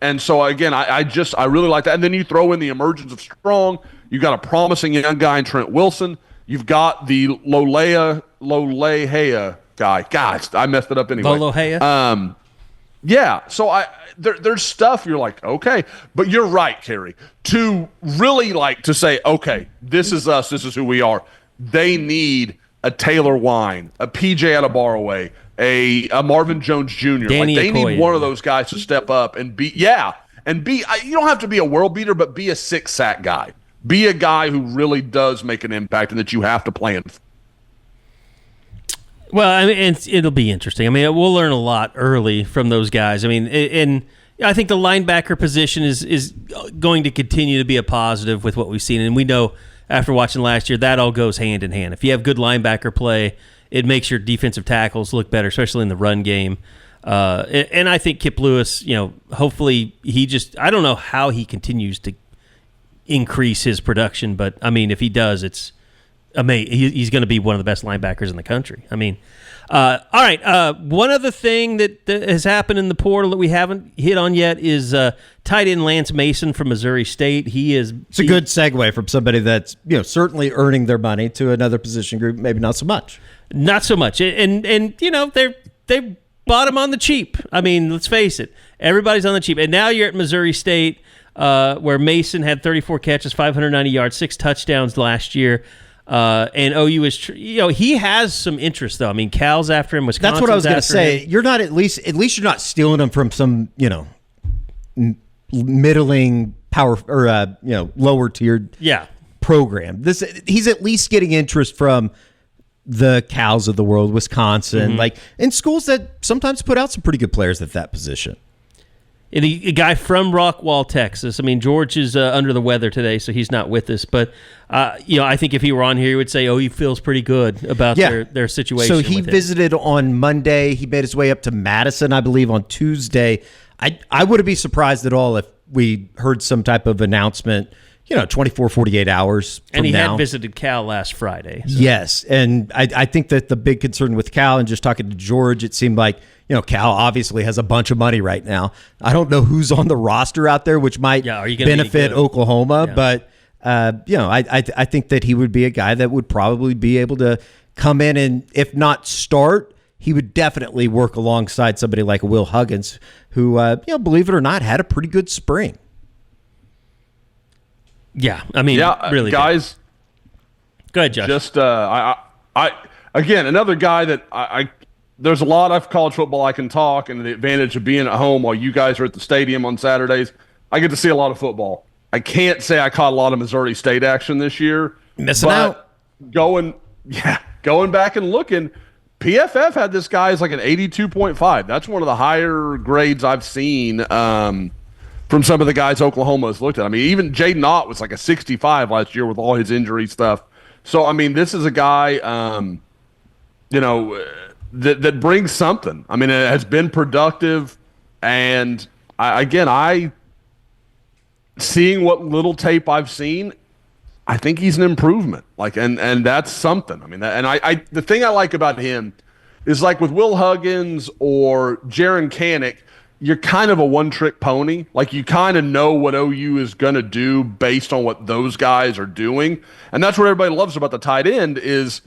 And so, again, I really like that. And then you throw in the emergence of Strong. You've got a promising young guy in Trent Wilson. You've got the Lolehea guy. God, I messed it up anyway. Lolehea? Yeah. So there's stuff you're like, okay. But you're right, Carey. To really to say, okay, this is us. This is who we are. They need a Taylor Wine, a PJ Adebawore, a Marvin Jones Jr. Danny they Okoye. need one of those guys to step up and be, you don't have to be a world beater, but be a 6-sack guy. Be a guy who really does make an impact and that you have to plan. Well, it'll be interesting. We'll learn a lot early from those guys. And I think the linebacker position is going to continue to be a positive with what we've seen. And we know after watching last year, that all goes hand in hand. If you have good linebacker play, it makes your defensive tackles look better, especially in the run game. And I think Kip Lewis, hopefully I don't know how he continues to increase his production, but if he does, it's amazing. He's going to be one of the best linebackers in the country. All right. One other thing that has happened in the portal that we haven't hit on yet is tight end Lance Mason from Missouri State. It's a good segue from somebody that's certainly earning their money to another position group, maybe not so much. Not so much. And they bought him on the cheap. Let's face it. Everybody's on the cheap. And now you're at Missouri State, where Mason had 34 catches, 590 yards, 6 touchdowns last year. And OU is, he has some interest though. Cal's after him. Wisconsin's. That's what I was going to say. Him. You're not at least you're not stealing him from some middling power or lower tiered program. He's at least getting interest from the Cals of the world, Wisconsin, in schools that sometimes put out some pretty good players at that position. And a guy from Rockwall, Texas. George is under the weather today, so he's not with us. But, I think if he were on here, he would say, he feels pretty good about their situation. So he visited on Monday. He made his way up to Madison, I believe, on Tuesday. I wouldn't be surprised at all if we heard some type of announcement, 24, 48 hours from And he now. had visited Cal last Friday. So. Yes, and I think that the big concern with Cal and just talking to George, it seemed like, Cal obviously has a bunch of money right now. I don't know who's on the roster out there, which might benefit Oklahoma, but I think that he would be a guy that would probably be able to come in and, if not start, he would definitely work alongside somebody like Will Huggins, who, believe it or not, had a pretty good spring. Yeah, really, guys. Good. Go ahead, Josh. Just again, another guy that I there's a lot of college football I can talk, and the advantage of being at home while you guys are at the stadium on Saturdays, I get to see a lot of football. I can't say I caught a lot of Missouri State action this year. Missing out. Going back and looking, PFF had this guy as like an 82.5. That's one of the higher grades I've seen from some of the guys Oklahoma has looked at. I mean, even Jaden Ott was like a 65 last year with all his injury stuff. So, I mean, this is a guy, that brings something. I mean, it has been productive, and seeing what little tape I've seen, I think he's an improvement. Like, and that's something. I mean, the thing I like about him is, like with Will Huggins or Jaron Canick, you're kind of a one-trick pony. Like, you kind of know what OU is going to do based on what those guys are doing, and that's what everybody loves about the tight end is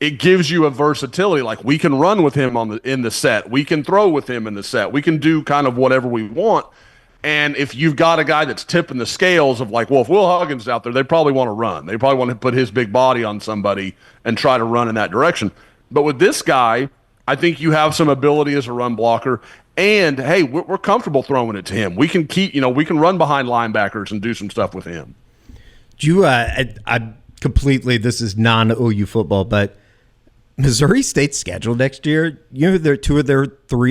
it gives you a versatility. Like, we can run with him in the set. We can throw with him in the set. We can do kind of whatever we want. And if you've got a guy that's tipping the scales of like, well, if Will Huggins is out there, they probably want to run. They probably want to put his big body on somebody and try to run in that direction. But with this guy, I think you have some ability as a run blocker. And, hey, we're comfortable throwing it to him. We can we can run behind linebackers and do some stuff with him. I completely, this is non-OU football, but Missouri State's schedule next year, you know who two of their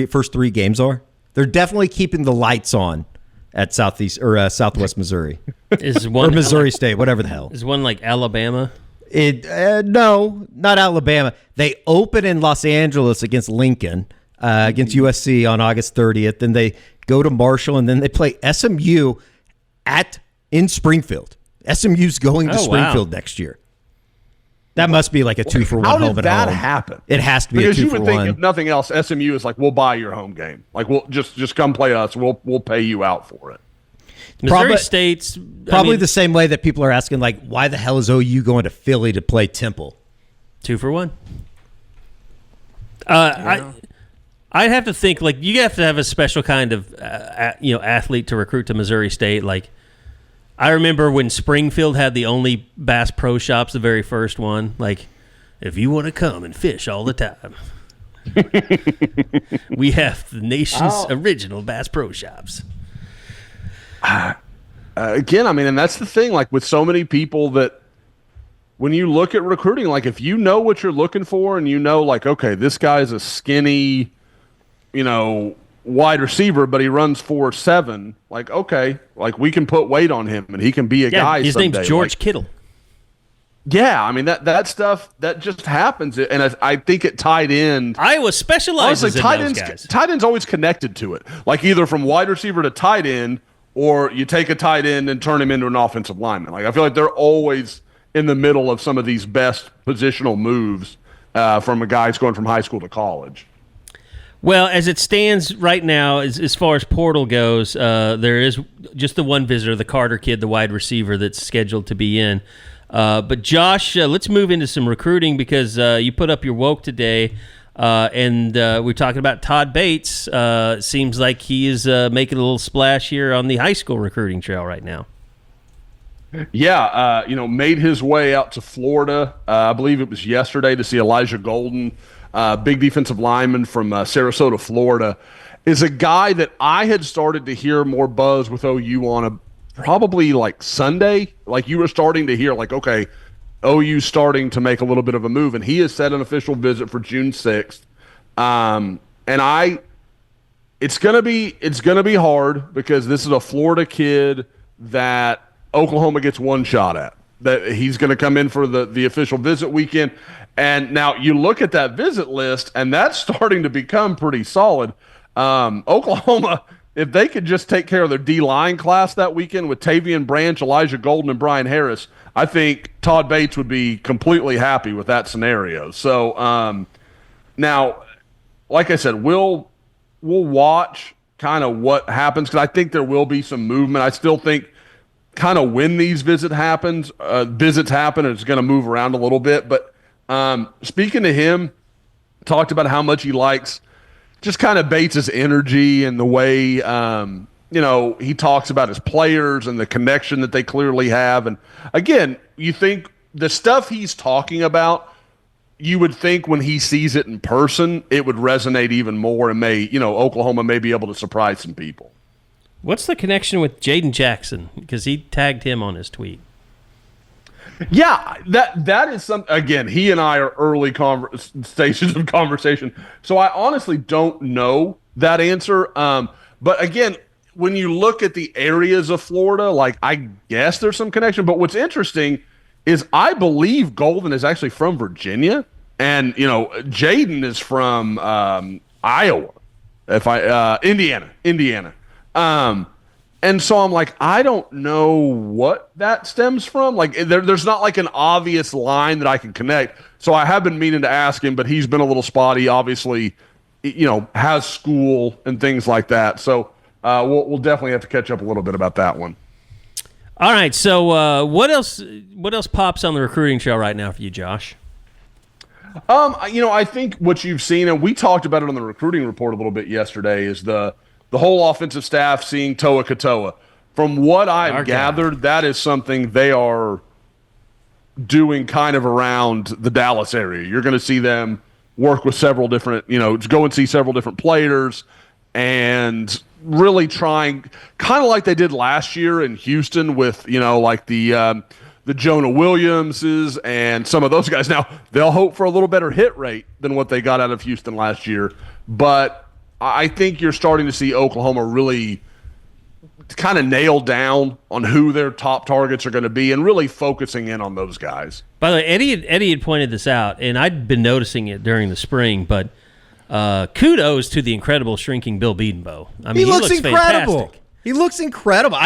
first three games are? They're definitely keeping the lights on at Southwest Missouri. Is one or Missouri State, whatever the hell. Is one like Alabama? No, not Alabama. They open in Los Angeles against Lincoln, against USC on August 30th. Then they go to Marshall, and then they play SMU in Springfield. SMU's going to Springfield next year. That must be like a 2-for-1 home and home. How did that happen? It has to be because a 2-for-1. You would think, if nothing else, SMU is like, we'll buy your home game. Like, we'll just come play us. We'll pay you out for it. Missouri State's probably the same way that people are asking, like, why the hell is OU going to Philly to play Temple? 2-for-1. I'd have to think, like, you have to have a special kind of athlete to recruit to Missouri State. Like, I remember when Springfield had the only Bass Pro Shops, the very first one. Like, if you want to come and fish all the time, we have the nation's original Bass Pro Shops. Again, I mean, and that's the thing, like with so many people that when you look at recruiting, like if you know what you're looking for and you know, like, okay, this guy's a skinny, wide receiver, but he runs 4.7. Like, okay, like we can put weight on him and he can be a guy. His someday. name's George Kittle. Yeah, I mean that stuff that just happens, and I think at tight end, Iowa specializes in those guys. Tight end's always connected to it, like either from wide receiver to tight end, or you take a tight end and turn him into an offensive lineman. Like I feel like they're always in the middle of some of these best positional moves from a guy who's going from high school to college. Well, as it stands right now, as far as portal goes, there is just the one visitor, the Carter kid, the wide receiver that's scheduled to be in. But Josh, let's move into some recruiting because you put up your woke today, and we're talking about Todd Bates. Seems like he is making a little splash here on the high school recruiting trail right now. Yeah, made his way out to Florida. I believe it was yesterday to see Elijah Golden. Big defensive lineman from Sarasota, Florida, is a guy that I had started to hear more buzz with OU on probably like Sunday. Like you were starting to hear like, okay, OU starting to make a little bit of a move, and he has set an official visit for June 6th. It's gonna be hard because this is a Florida kid that Oklahoma gets one shot at. That he's going to come in for the official visit weekend. And now you look at that visit list, and that's starting to become pretty solid. Oklahoma, if they could just take care of their D-line class that weekend with Tavian Branch, Elijah Golden, and Brian Harris, I think Todd Bates would be completely happy with that scenario. So now, like I said, we'll watch kind of what happens because I think there will be some movement. I still think kind of when these visits happen, it's going to move around a little bit. But speaking to him, talked about how much he likes just kind of Bates' energy and the way, he talks about his players and the connection that they clearly have. And again, you think the stuff he's talking about you would think when he sees it in person, it would resonate even more, and Oklahoma may be able to surprise some people. What's the connection with Jaden Jackson? Because he tagged him on his tweet. Yeah, that is something. Again, he and I are early stages of conversation, so I honestly don't know that answer. But again, when you look at the areas of Florida, like, I guess there's some connection. But what's interesting is I believe Golden is actually from Virginia, and Jaden is from Iowa, Indiana. And so I'm like, I don't know what that stems from. Like, there's not like an obvious line that I can connect. So I have been meaning to ask him, but he's been a little spotty. Obviously, has school and things like that. So we'll definitely have to catch up a little bit about that one. All right. So what else pops on the recruiting trail right now for you, Josh? I think what you've seen, and we talked about it on the recruiting report a little bit yesterday, is the whole offensive staff seeing Toa Katoa. From what I've gathered, that is something they are doing kind of around the Dallas area. You're going to see them work with several different, go and see several different players and really trying, kind of like they did last year in Houston with, like the Jonah Williamses and some of those guys. Now, they'll hope for a little better hit rate than what they got out of Houston last year, but I think you're starting to see Oklahoma really kind of nail down on who their top targets are going to be and really focusing in on those guys. By the way, Eddie had pointed this out, and I'd been noticing it during the spring, but kudos to the incredible shrinking Bill Bedenbaugh. I mean, he looks incredible. Fantastic. He looks incredible.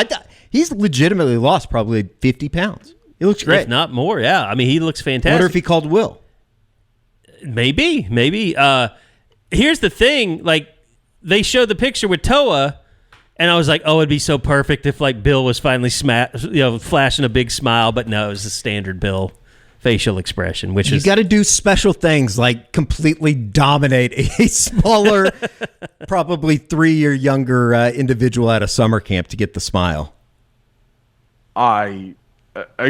He's legitimately lost probably 50 pounds. He looks great. If not more, yeah. I mean, he looks fantastic. I wonder if he called Will. Maybe. Here's the thing, like, they showed the picture with Toa, and I was like, oh, it'd be so perfect if, like, Bill was finally flashing a big smile, but no, it was the standard Bill facial expression, which you got to do special things like completely dominate a smaller, probably 3-year younger individual at a summer camp to get the smile. I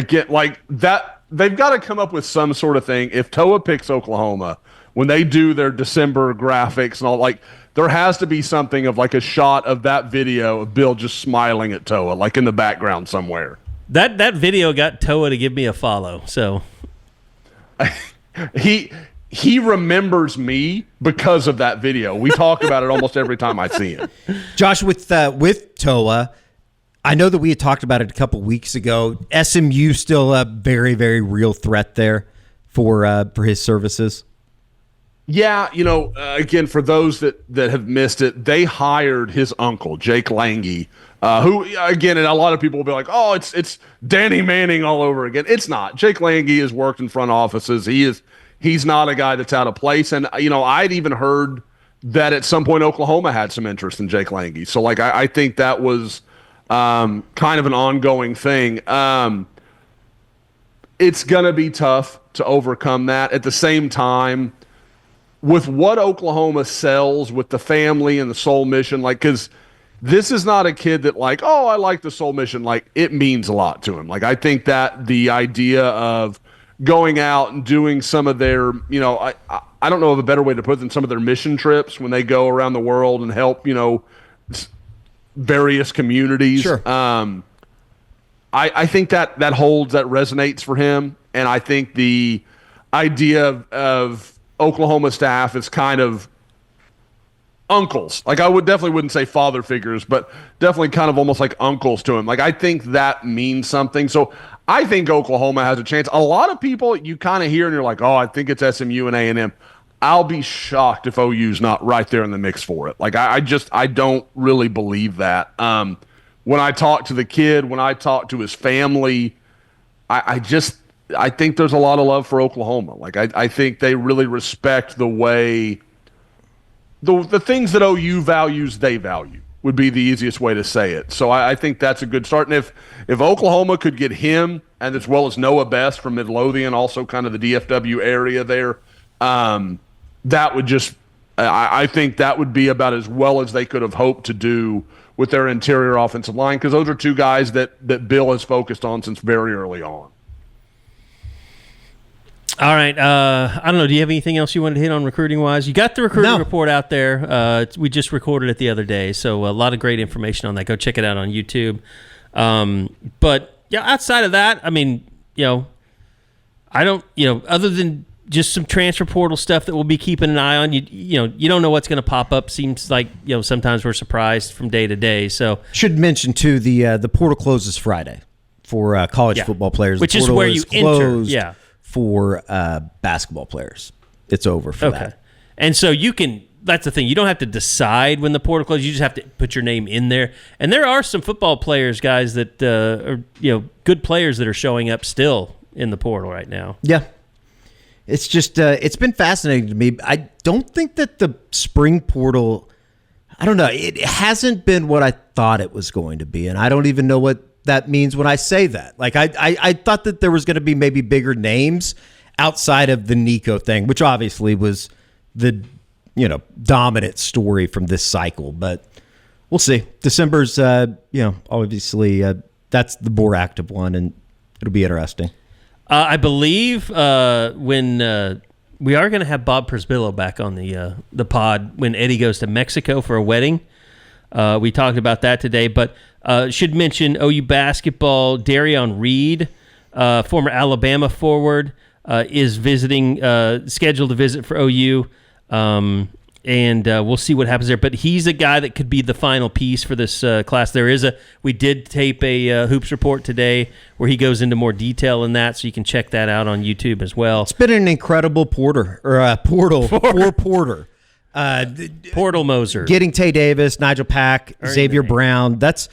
get like that. They've got to come up with some sort of thing. If Toa picks Oklahoma, when they do their December graphics and all, like, there has to be something of like a shot of that video of Bill just smiling at Toa, like in the background somewhere. That video got Toa to give me a follow. So he remembers me because of that video. We talk about it almost every time I see him. Josh, with Toa, I know that we had talked about it a couple weeks ago. SMU still a very, very real threat there for his services. Yeah, again, for those that have missed it, they hired his uncle, Jake Lange, who, again, and a lot of people will be like, oh, it's Danny Manning all over again. It's not. Jake Lange has worked in front offices. He's not a guy that's out of place. And, I'd even heard that at some point Oklahoma had some interest in Jake Lange. So, like, I think that was kind of an ongoing thing. It's going to be tough to overcome that. At the same time, with what Oklahoma sells with the family and the soul mission, like, because this is not a kid that, like, oh, I like the soul mission. Like, it means a lot to him. Like, I think that the idea of going out and doing some of their, I don't know of a better way to put it than some of their mission trips when they go around the world and help, various communities. Sure. I think that holds, that resonates for him. And I think the idea of Oklahoma staff is kind of uncles. Like, I wouldn't say father figures, but definitely kind of almost like uncles to him. Like, I think that means something. So I think Oklahoma has a chance. A lot of people you kind of hear and you're like, oh, I think it's SMU and A&M. I'll be shocked if OU's not right there in the mix for it. Like, I don't really believe that. When I talk to the kid, when I talk to his family, I think there's a lot of love for Oklahoma. Like, I think they really respect the way the things that OU values, they value, would be the easiest way to say it. So I think that's a good start. And if Oklahoma could get him, and as well as Noah Best from Midlothian, also kind of the DFW area there, that would just I think that would be about as well as they could have hoped to do with their interior offensive line, because those are two guys that Bill has focused on since very early on. All right. I don't know. Do you have anything else you wanted to hit on recruiting-wise? You got the recruiting report out there. We just recorded it the other day, so a lot of great information on that. Go check it out on YouTube. But, yeah, outside of that, I mean, I don't, other than just some transfer portal stuff that we'll be keeping an eye on, you don't know what's going to pop up. Seems like, sometimes we're surprised from day to day. So should mention, too, the portal closes Friday for college football players. Which is where you enter. Yeah. For basketball players. It's over for that. And so that's the thing. You don't have to decide when the portal closes. You just have to put your name in there. And there are some football players, guys, that are good players that are showing up still in the portal right now. Yeah. It's just it's been fascinating to me. I don't think that the spring portal, I don't know, it hasn't been what I thought it was going to be. And I don't even know what that means when I say that. Like I thought that there was going to be maybe bigger names outside of the Nico thing, which obviously was the dominant story from this cycle. But we'll see. December's obviously that's the more active one, and it'll be interesting. I believe when we are going to have Bob Przbillo back on the pod when Eddie goes to Mexico for a wedding. We talked about that today, but should mention OU basketball. Darion Reed, former Alabama forward, is scheduled to visit for OU, and we'll see what happens there. But he's a guy that could be the final piece for this class. We did tape a Hoops Report today where he goes into more detail in that, so you can check that out on YouTube as well. It's been an incredible portal for Porter. Portal Moser. Getting Tay Davis, Nigel Pack, Xavier Brown. That's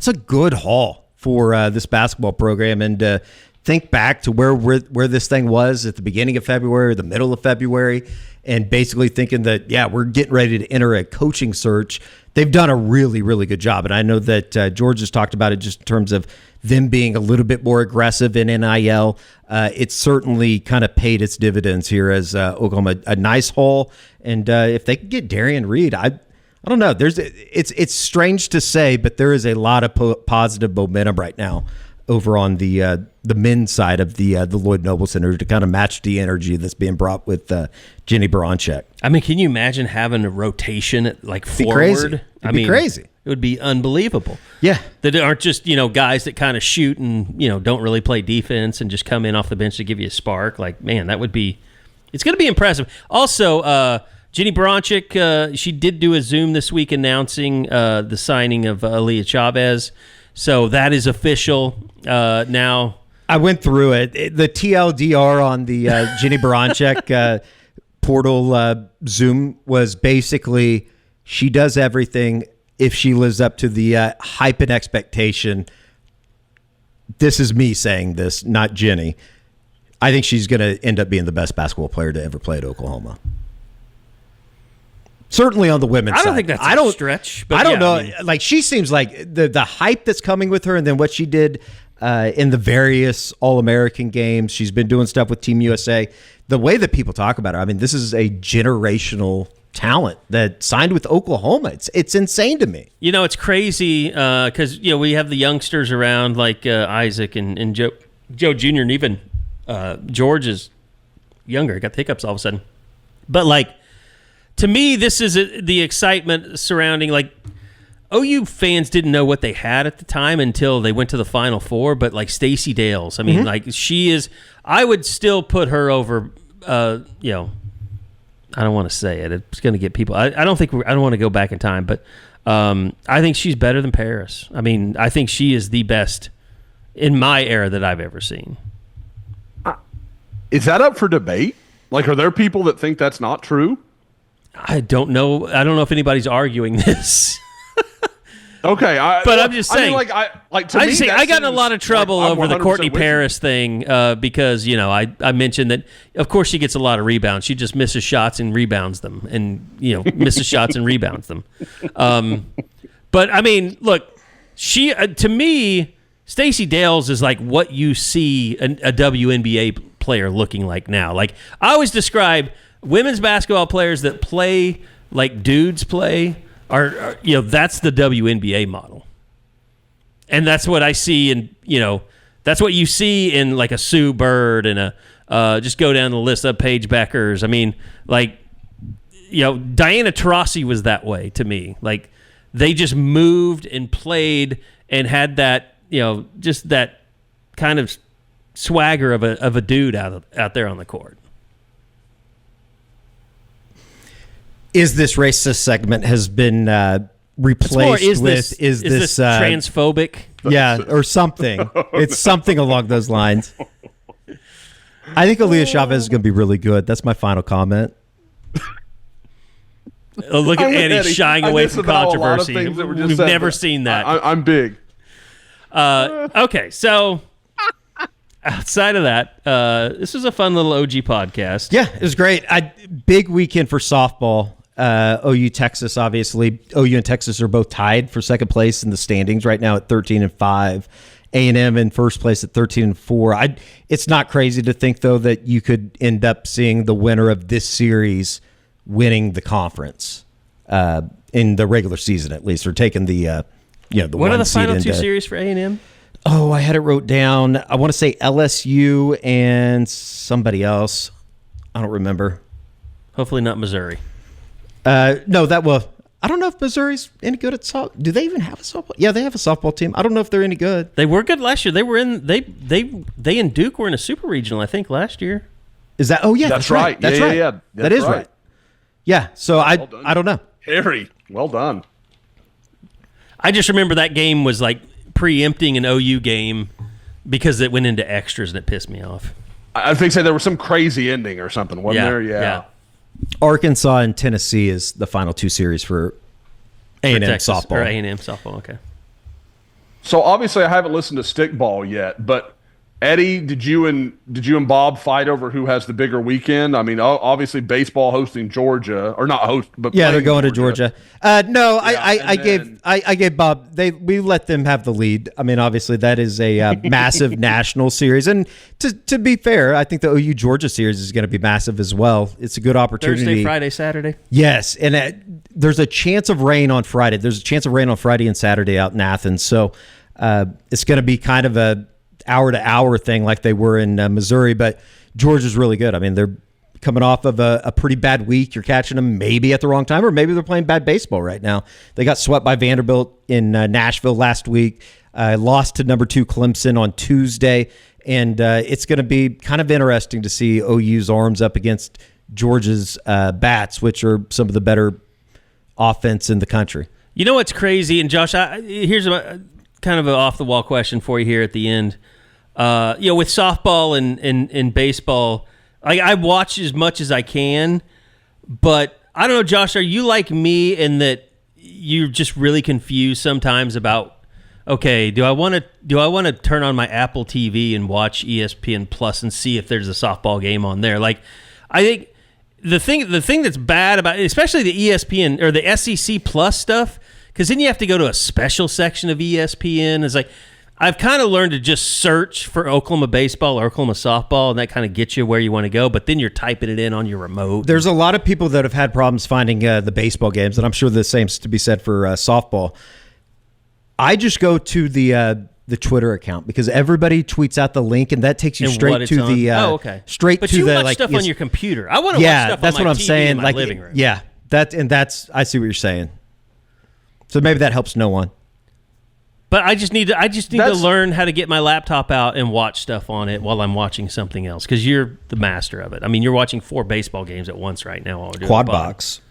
a good haul for this basketball program. And think back to where this thing was at the beginning of February, or the middle of February, and basically thinking that, we're getting ready to enter a coaching search. They've done a really, really good job. And I know that George has talked about it just in terms of them being a little bit more aggressive in NIL. It's certainly kind of paid its dividends here as Oklahoma, a nice haul. And if they could get Darion Reed, I don't know. It's strange to say, but there is a lot of positive momentum right now over on the men's side of the Lloyd Noble Center to kind of match the energy that's being brought with Jenny Baranczyk. I mean, can you imagine having a rotation at forward? Crazy. It'd be crazy. It would be unbelievable. Yeah. That aren't just, guys that kind of shoot and, don't really play defense and just come in off the bench to give you a spark. Like, man, it's going to be impressive. Also, Jenny Baranczyk, she did do a Zoom this week announcing the signing of Aaliyah Chavez. So that is official now. I went through it. The TLDR on the Jenny Baranczyk portal Zoom was basically she does everything if she lives up to the hype and expectation. This is me saying this, not Jenny. I think she's going to end up being the best basketball player to ever play at Oklahoma. Certainly on the women's side. I don't think that's a stretch. But I don't know. She seems like the hype that's coming with her, and then what she did in the various All-American games. She's been doing stuff with Team USA. The way that people talk about her, I mean, this is a generational talent that signed with Oklahoma. It's insane to me. It's crazy because we have the youngsters around like Isaac and Joe Jr. and even George is younger. I got the hiccups all of a sudden. But to me, this is the excitement surrounding OU fans didn't know what they had at the time until they went to the Final Four. But Stacey Dales, I mean, she is. I would still put her over. I don't want to say it. It's going to get people. I don't think. I don't want to go back in time, but I think she's better than Paris. I mean, I think she is the best in my era that I've ever seen. Is that up for debate? Are there people that think that's not true? I don't know. I don't know if anybody's arguing this. Okay, but I'm just saying. I got in a lot of trouble over the Courtney Paris thing because I mentioned that. Of course, she gets a lot of rebounds. She just misses shots and rebounds them, and misses shots and rebounds them. But I mean, look, she to me, Stacey Dales is like what you see a WNBA player looking like now. I always describe women's basketball players that play like dudes play. Are that's the WNBA model, and that's what I see, and that's what you see in a Sue Bird and Just go down the list of Pagebeckers. I mean, like, Diana Taurasi was that way to me. Like, they just moved and played and had that, just that kind of swagger of a dude out there on the court. Is this racist segment has been replaced is with this transphobic? Yeah, or something. It's something along those lines. I think Aaliyah Chavez is going to be really good. That's my final comment. Look at Eddie shying away from controversy. We've never seen that. I'm big. Okay, so outside of that, this was a fun little OG podcast. Yeah, it was great. Big weekend for softball. OU Texas, obviously. OU and Texas are both tied for second place in the standings right now at 13-5. A&M in first place at 13-4. It's not crazy to think, though, that you could end up seeing the winner of this series winning the conference in the regular season, at least, or taking the the what are the final two series for A&M? Oh, I had it wrote down. I want to say LSU and somebody else. I don't remember. Hopefully not Missouri. No, I don't know if Missouri's any good at softball. Do they even have a softball? Yeah, they have a softball team. I don't know if they're any good. They were good last year. They were in they and Duke were in a super regional, I think, last year. Is that? Oh yeah, that's right. That's right. Yeah. That is right. Yeah. So I don't know. Harry, well done. I just remember that game was like preempting an OU game because it went into extras and it pissed me off. I think there was some crazy ending or something, wasn't there? Yeah. Arkansas and Tennessee is the final two series for A&M softball. Or A&M softball, okay. So obviously I haven't listened to Stickball yet, but Eddie, did you and Bob fight over who has the bigger weekend? I mean, obviously baseball hosting Georgia, or not host, but yeah, they're going to Georgia. No, yeah, I gave Bob. We let them have the lead. I mean, obviously that is a massive national series, and to be fair, I think the OU Georgia series is going to be massive as well. It's a good opportunity. Thursday, Friday, Saturday. Yes, and there's a chance of rain on Friday. There's a chance of rain on Friday and Saturday out in Athens, so it's going to be kind of a hour-to-hour thing like they were in Missouri, but Georgia's really good. I mean, they're coming off of a pretty bad week. You're catching them maybe at the wrong time, or maybe they're playing bad baseball right now. They got swept by Vanderbilt in Nashville last week, lost to number 2 Clemson on Tuesday, and it's going to be kind of interesting to see OU's arms up against Georgia's bats, which are some of the better offense in the country. You know what's crazy? And Josh, here's kind of an off-the-wall question for you here at the end. With softball and baseball, I watch as much as I can, but I don't know, Josh, are you like me in that you're just really confused sometimes about, okay, do I want to turn on my Apple TV and watch ESPN Plus and see if there's a softball game on there? Like, I think the thing that's bad about it, especially the ESPN or the SEC Plus stuff, because then you have to go to a special section of ESPN. It's like, I've kind of learned to just search for Oklahoma baseball or Oklahoma softball, and that kind of gets you where you want to go, but then you're typing it in on your remote. There's a lot of people that have had problems finding the baseball games, and I'm sure the same's to be said for softball. I just go to the Twitter account because everybody tweets out the link, and that takes you straight to the straight but to you the watch stuff on your computer. I want to watch stuff that's on my what I'm TV saying. in my living room. Yeah, I see what you're saying. So maybe that helps no one. But I just need to learn how to get my laptop out and watch stuff on it while I'm watching something else, because you're the master of it. I mean, you're watching 4 baseball games at once right now. While we're doing Quad box.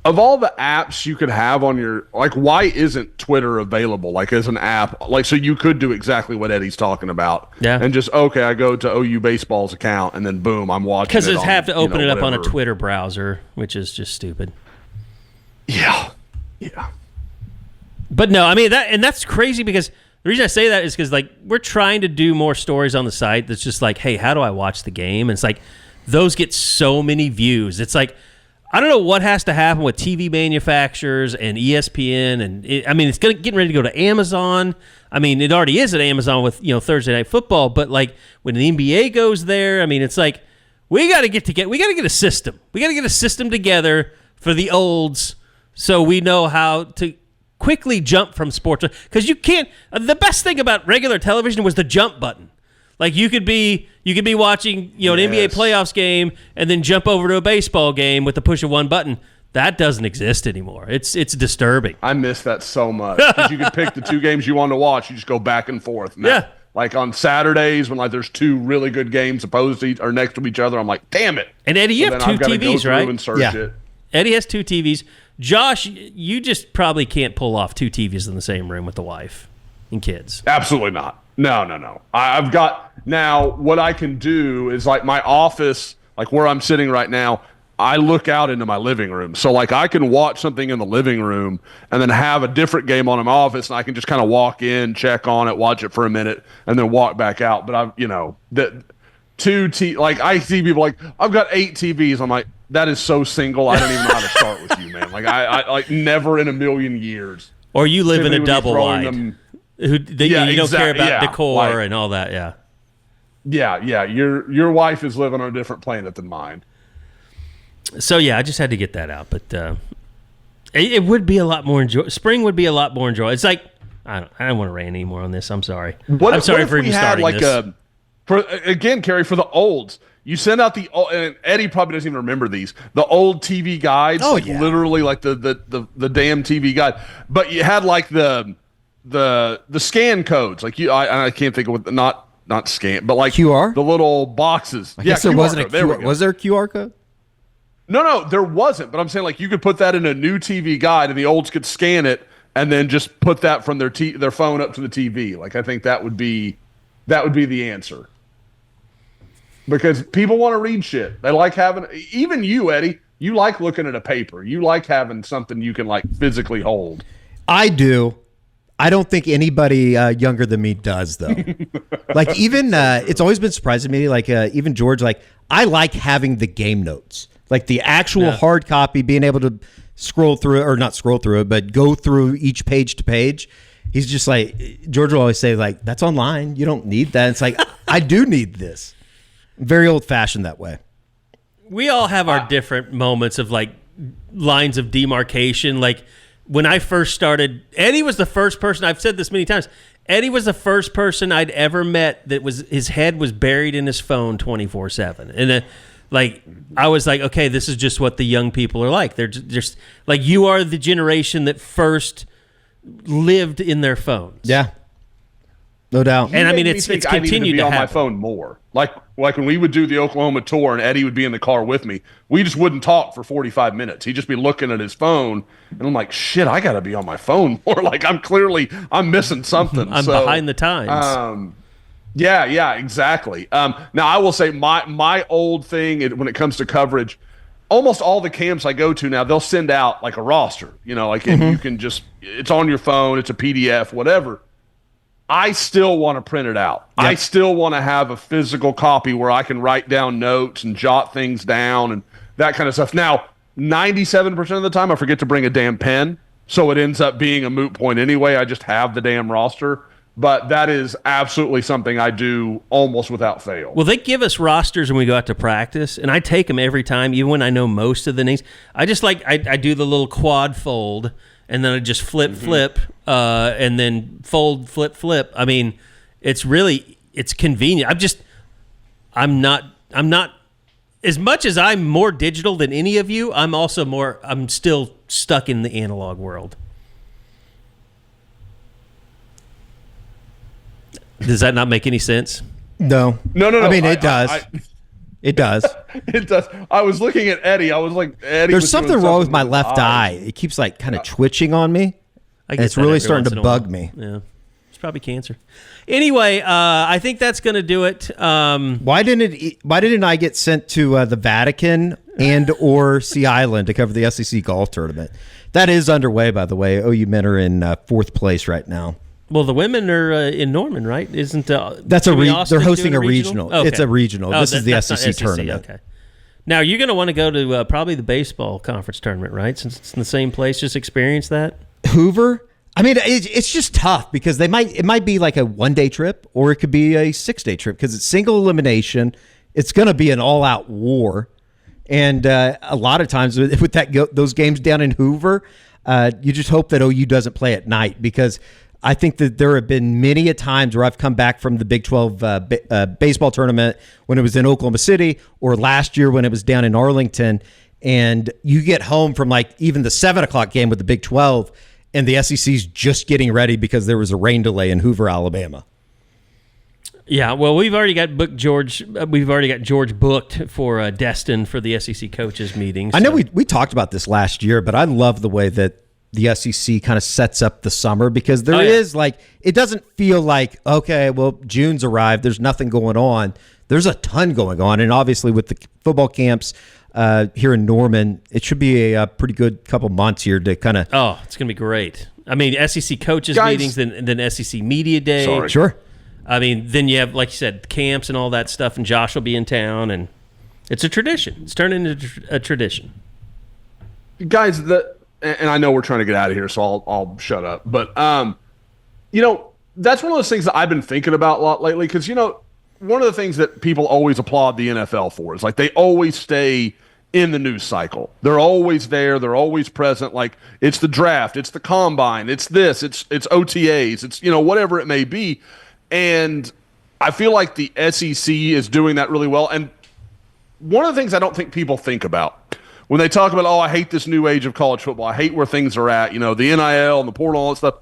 Of all the apps you could have on your, like, why isn't Twitter available, like, as an app? Like, so you could do exactly what Eddie's talking about. Yeah. And just, okay, I go to OU Baseball's account, and then boom, I'm watching it. Because I have to open it up whatever. on a Twitter browser, which is just stupid. Yeah. But no, I mean, that's crazy, because the reason I say that is because, like, we're trying to do more stories on the site that's just like, hey, how do I watch the game? And it's like, those get so many views. It's like, I don't know what has to happen with TV manufacturers and ESPN, and it's getting ready to go to Amazon. I mean, it already is at Amazon with Thursday Night Football, but like when the NBA goes there, I mean, it's like we got to get a system. We got to get a system together for the olds, so we know how to quickly jump from sports, because you can't. The best thing about regular television was the jump button. Like you could be watching, an NBA playoffs game and then jump over to a baseball game with the push of one button. That doesn't exist anymore. It's disturbing. I miss that so much because you could pick the two games you want to watch. You just go back and forth. Now, yeah. Like on Saturdays when there's two really good games opposed to or next to each other, I'm like, damn it. And Eddie, you have two TVs, right? And search it. Eddie has two TVs. Josh, you just probably can't pull off two TVs in the same room with the wife and kids. Absolutely not. No. I've got now. What I can do is like my office, like where I'm sitting right now. I look out into my living room. So, like, I can watch something in the living room and then have a different game on in my office, and I can just kind of walk in, check on it, watch it for a minute, and then walk back out. But I see people like, I've got 8 TVs. I'm like, that is so single. I don't even know how to start with you, man. Like, I like never in a million years. Or you live in a double wide. You don't care about decor and all that, yeah. Yeah. Your wife is living on a different planet than mine. So, yeah, I just had to get that out. But it would be a lot more enjoyable. Spring would be a lot more enjoyable. It's like, I don't want to rant anymore on this. I'm sorry. I'm sorry for even starting this. Carey, for the olds, you send out and Eddie probably doesn't even remember these, the old TV guides. Oh, yeah. Literally like the damn TV guide. But you had like the scan codes. Like I can't think of what, not scan, but like QR? The little boxes. I guess there wasn't a QR. Was there a QR code? No, there wasn't. But I'm saying like you could put that in a new TV guide, and the olds could scan it and then just put that from their phone up to the TV. Like I think that would be the answer, because people want to read shit. They like having. Even you, Eddie, you like looking at a paper. You like having something you can like physically hold. I do. I don't think anybody younger than me does, though. Like even it's always been surprising to me. Like even George, like I like having the game notes. Like the actual hard copy, being able to scroll through it, or not scroll through it, but go through each page to page. He's just like, George will always say, like, that's online. You don't need that. It's like, I do need this. I'm very old fashioned that way. We all have our different moments of like lines of demarcation. Like when I first started, Eddie was the first person, I've said this many times, Eddie was the first person I'd ever met that was, his head was buried in his phone 24/7. And then, like, I was like, okay, this is just what the young people are like. They're just like, you are the generation that first lived in their phones. Yeah, no doubt. And I mean, it's continued to on happen. my phone more. Like when we would do the Oklahoma tour and Eddie would be in the car with me, we just wouldn't talk for 45 minutes. He'd just be looking at his phone, and I'm like, shit, I got to be on my phone more. Like I'm missing something. I'm behind the times. Yeah, exactly. Now I will say my old thing when it comes to coverage, almost all the camps I go to now, they'll send out like a roster, like you can just, it's on your phone, it's a PDF, whatever. I still want to print it out. Yep. I still want to have a physical copy where I can write down notes and jot things down and that kind of stuff. Now, 97% of the time I forget to bring a damn pen, so it ends up being a moot point anyway. I just have the damn roster. But that is absolutely something I do almost without fail. Well, they give us rosters when we go out to practice, and I take them every time, even when I know most of the names. I just like, I do the little quad fold, and then I just flip, and then fold, flip. I mean, it's convenient. I'm not, as much as I'm more digital than any of you, I'm still stuck in the analog world. Does that not make any sense? No. I mean, it does. It does. It does. I was looking at Eddie. I was like, Eddie. There's something wrong with my left eye. It keeps like kind of twitching on me. And it's really starting to bug me. Yeah. It's probably cancer. Anyway, I think that's going to do it. Why didn't I get sent to the Vatican and or Sea Island to cover the SEC golf tournament? That is underway, by the way. OU men are in 4th place right now. Well, the women are in Norman, right? Isn't that's they're hosting a regional? Okay. It's a regional. This is the SEC tournament. Okay. Now you're going to want to go to probably the baseball conference tournament, right? Since it's in the same place, just experience that. Hoover. I mean, it's just tough because it might be like a 1-day trip, or it could be a 6-day trip because it's single elimination. It's going to be an all-out war, and a lot of times with those games down in Hoover, you just hope that OU doesn't play at night because I think that there have been many a times where I've come back from the Big 12 baseball tournament when it was in Oklahoma City, or last year when it was down in Arlington, and you get home from like even the 7 o'clock game with the Big 12, and the SEC's just getting ready because there was a rain delay in Hoover, Alabama. Yeah, well, we've already got George booked for Destin for the SEC coaches meeting. So. I know we talked about this last year, but I love the way that the SEC kind of sets up the summer, because there is like, it doesn't feel like, okay, well, June's arrived, there's nothing going on. There's a ton going on, and obviously with the football camps here in Norman, it should be a pretty good couple months here to kind of. Oh, it's going to be great. I mean, SEC coaches meetings, then SEC media day. Sorry. Sure. I mean, then you have, like you said, camps and all that stuff, and Josh will be in town, and it's a tradition. It's turned into a tradition. Guys, and I know we're trying to get out of here, so I'll shut up. But, that's one of those things that I've been thinking about a lot lately, because, one of the things that people always applaud the NFL for is, like, they always stay in the news cycle. They're always there. They're always present. Like, it's the draft. It's the combine. It's this. It's OTAs. It's, whatever it may be. And I feel like the SEC is doing that really well. And one of the things I don't think people think about when they talk about, I hate this new age of college football, I hate where things are at, the NIL and the portal, all that stuff.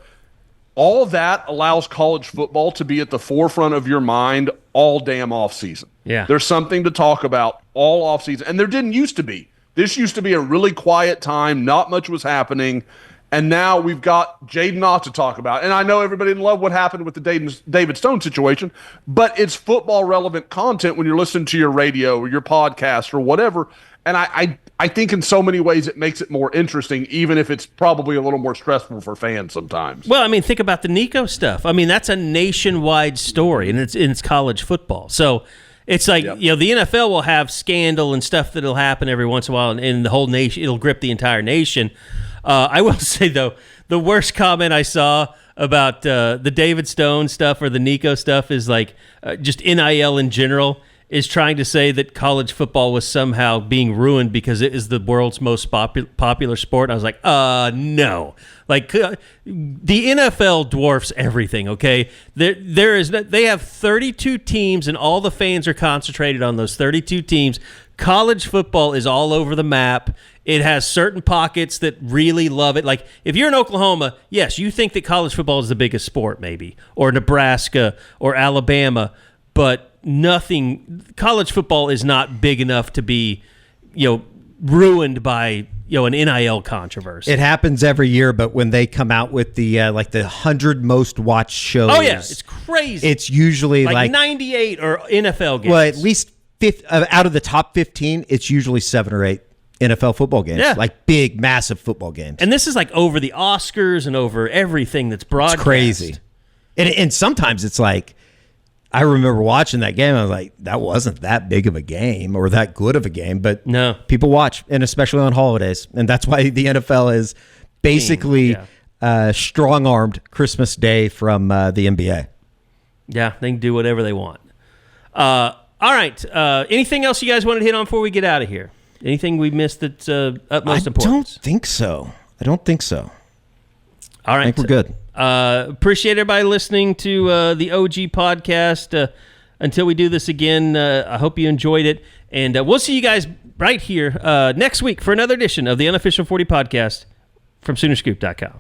All of that allows college football to be at the forefront of your mind all damn offseason. Yeah. There's something to talk about all offseason. And there didn't used to be. This used to be a really quiet time. Not much was happening. And now we've got Jaden Ott to talk about. And I know everybody didn't love what happened with the David Stone situation, but it's football-relevant content when you're listening to your radio or your podcast or whatever. And I think in so many ways it makes it more interesting, even if it's probably a little more stressful for fans sometimes. Well, I mean, think about the Nico stuff. I mean, that's a nationwide story, and it's college football. So it's like, the NFL will have scandal and stuff that'll happen every once in a while, and the whole nation, it'll grip the entire nation. I will say, though, the worst comment I saw about the David Stone stuff or the Nico stuff is like just NIL in general is trying to say that college football was somehow being ruined because it is the world's most popular sport. I was like, no. Like, the NFL dwarfs everything, okay? They have 32 teams, and all the fans are concentrated on those 32 teams. College football is all over the map. It has certain pockets that really love it. Like, if you're in Oklahoma, yes, you think that college football is the biggest sport, maybe, or Nebraska or Alabama, but college football is not big enough to be, ruined by, an NIL controversy. It happens every year, but when they come out with the 100 most watched shows. Oh, yeah, it's crazy. It's usually like 98 or NFL games. Well, at least out of the top 15, it's usually 7 or 8 NFL football games. Yeah. Like big, massive football games. And this is like over the Oscars and over everything that's broadcast. It's crazy. And sometimes it's like, I remember watching that game. I was like, that wasn't that big of a game or that good of a game, but no, people watch, and especially on holidays. And that's why the NFL is basically strong-armed Christmas Day from the NBA. Yeah, they can do whatever they want. All right. Anything else you guys wanted to hit on before we get out of here? Anything we missed that's utmost importance? I don't think so. All right. I think we're good. Appreciate everybody listening to the OG podcast. Until we do this again, I hope you enjoyed it. And we'll see you guys right here next week for another edition of the Unofficial 40 podcast from Soonerscoop.com.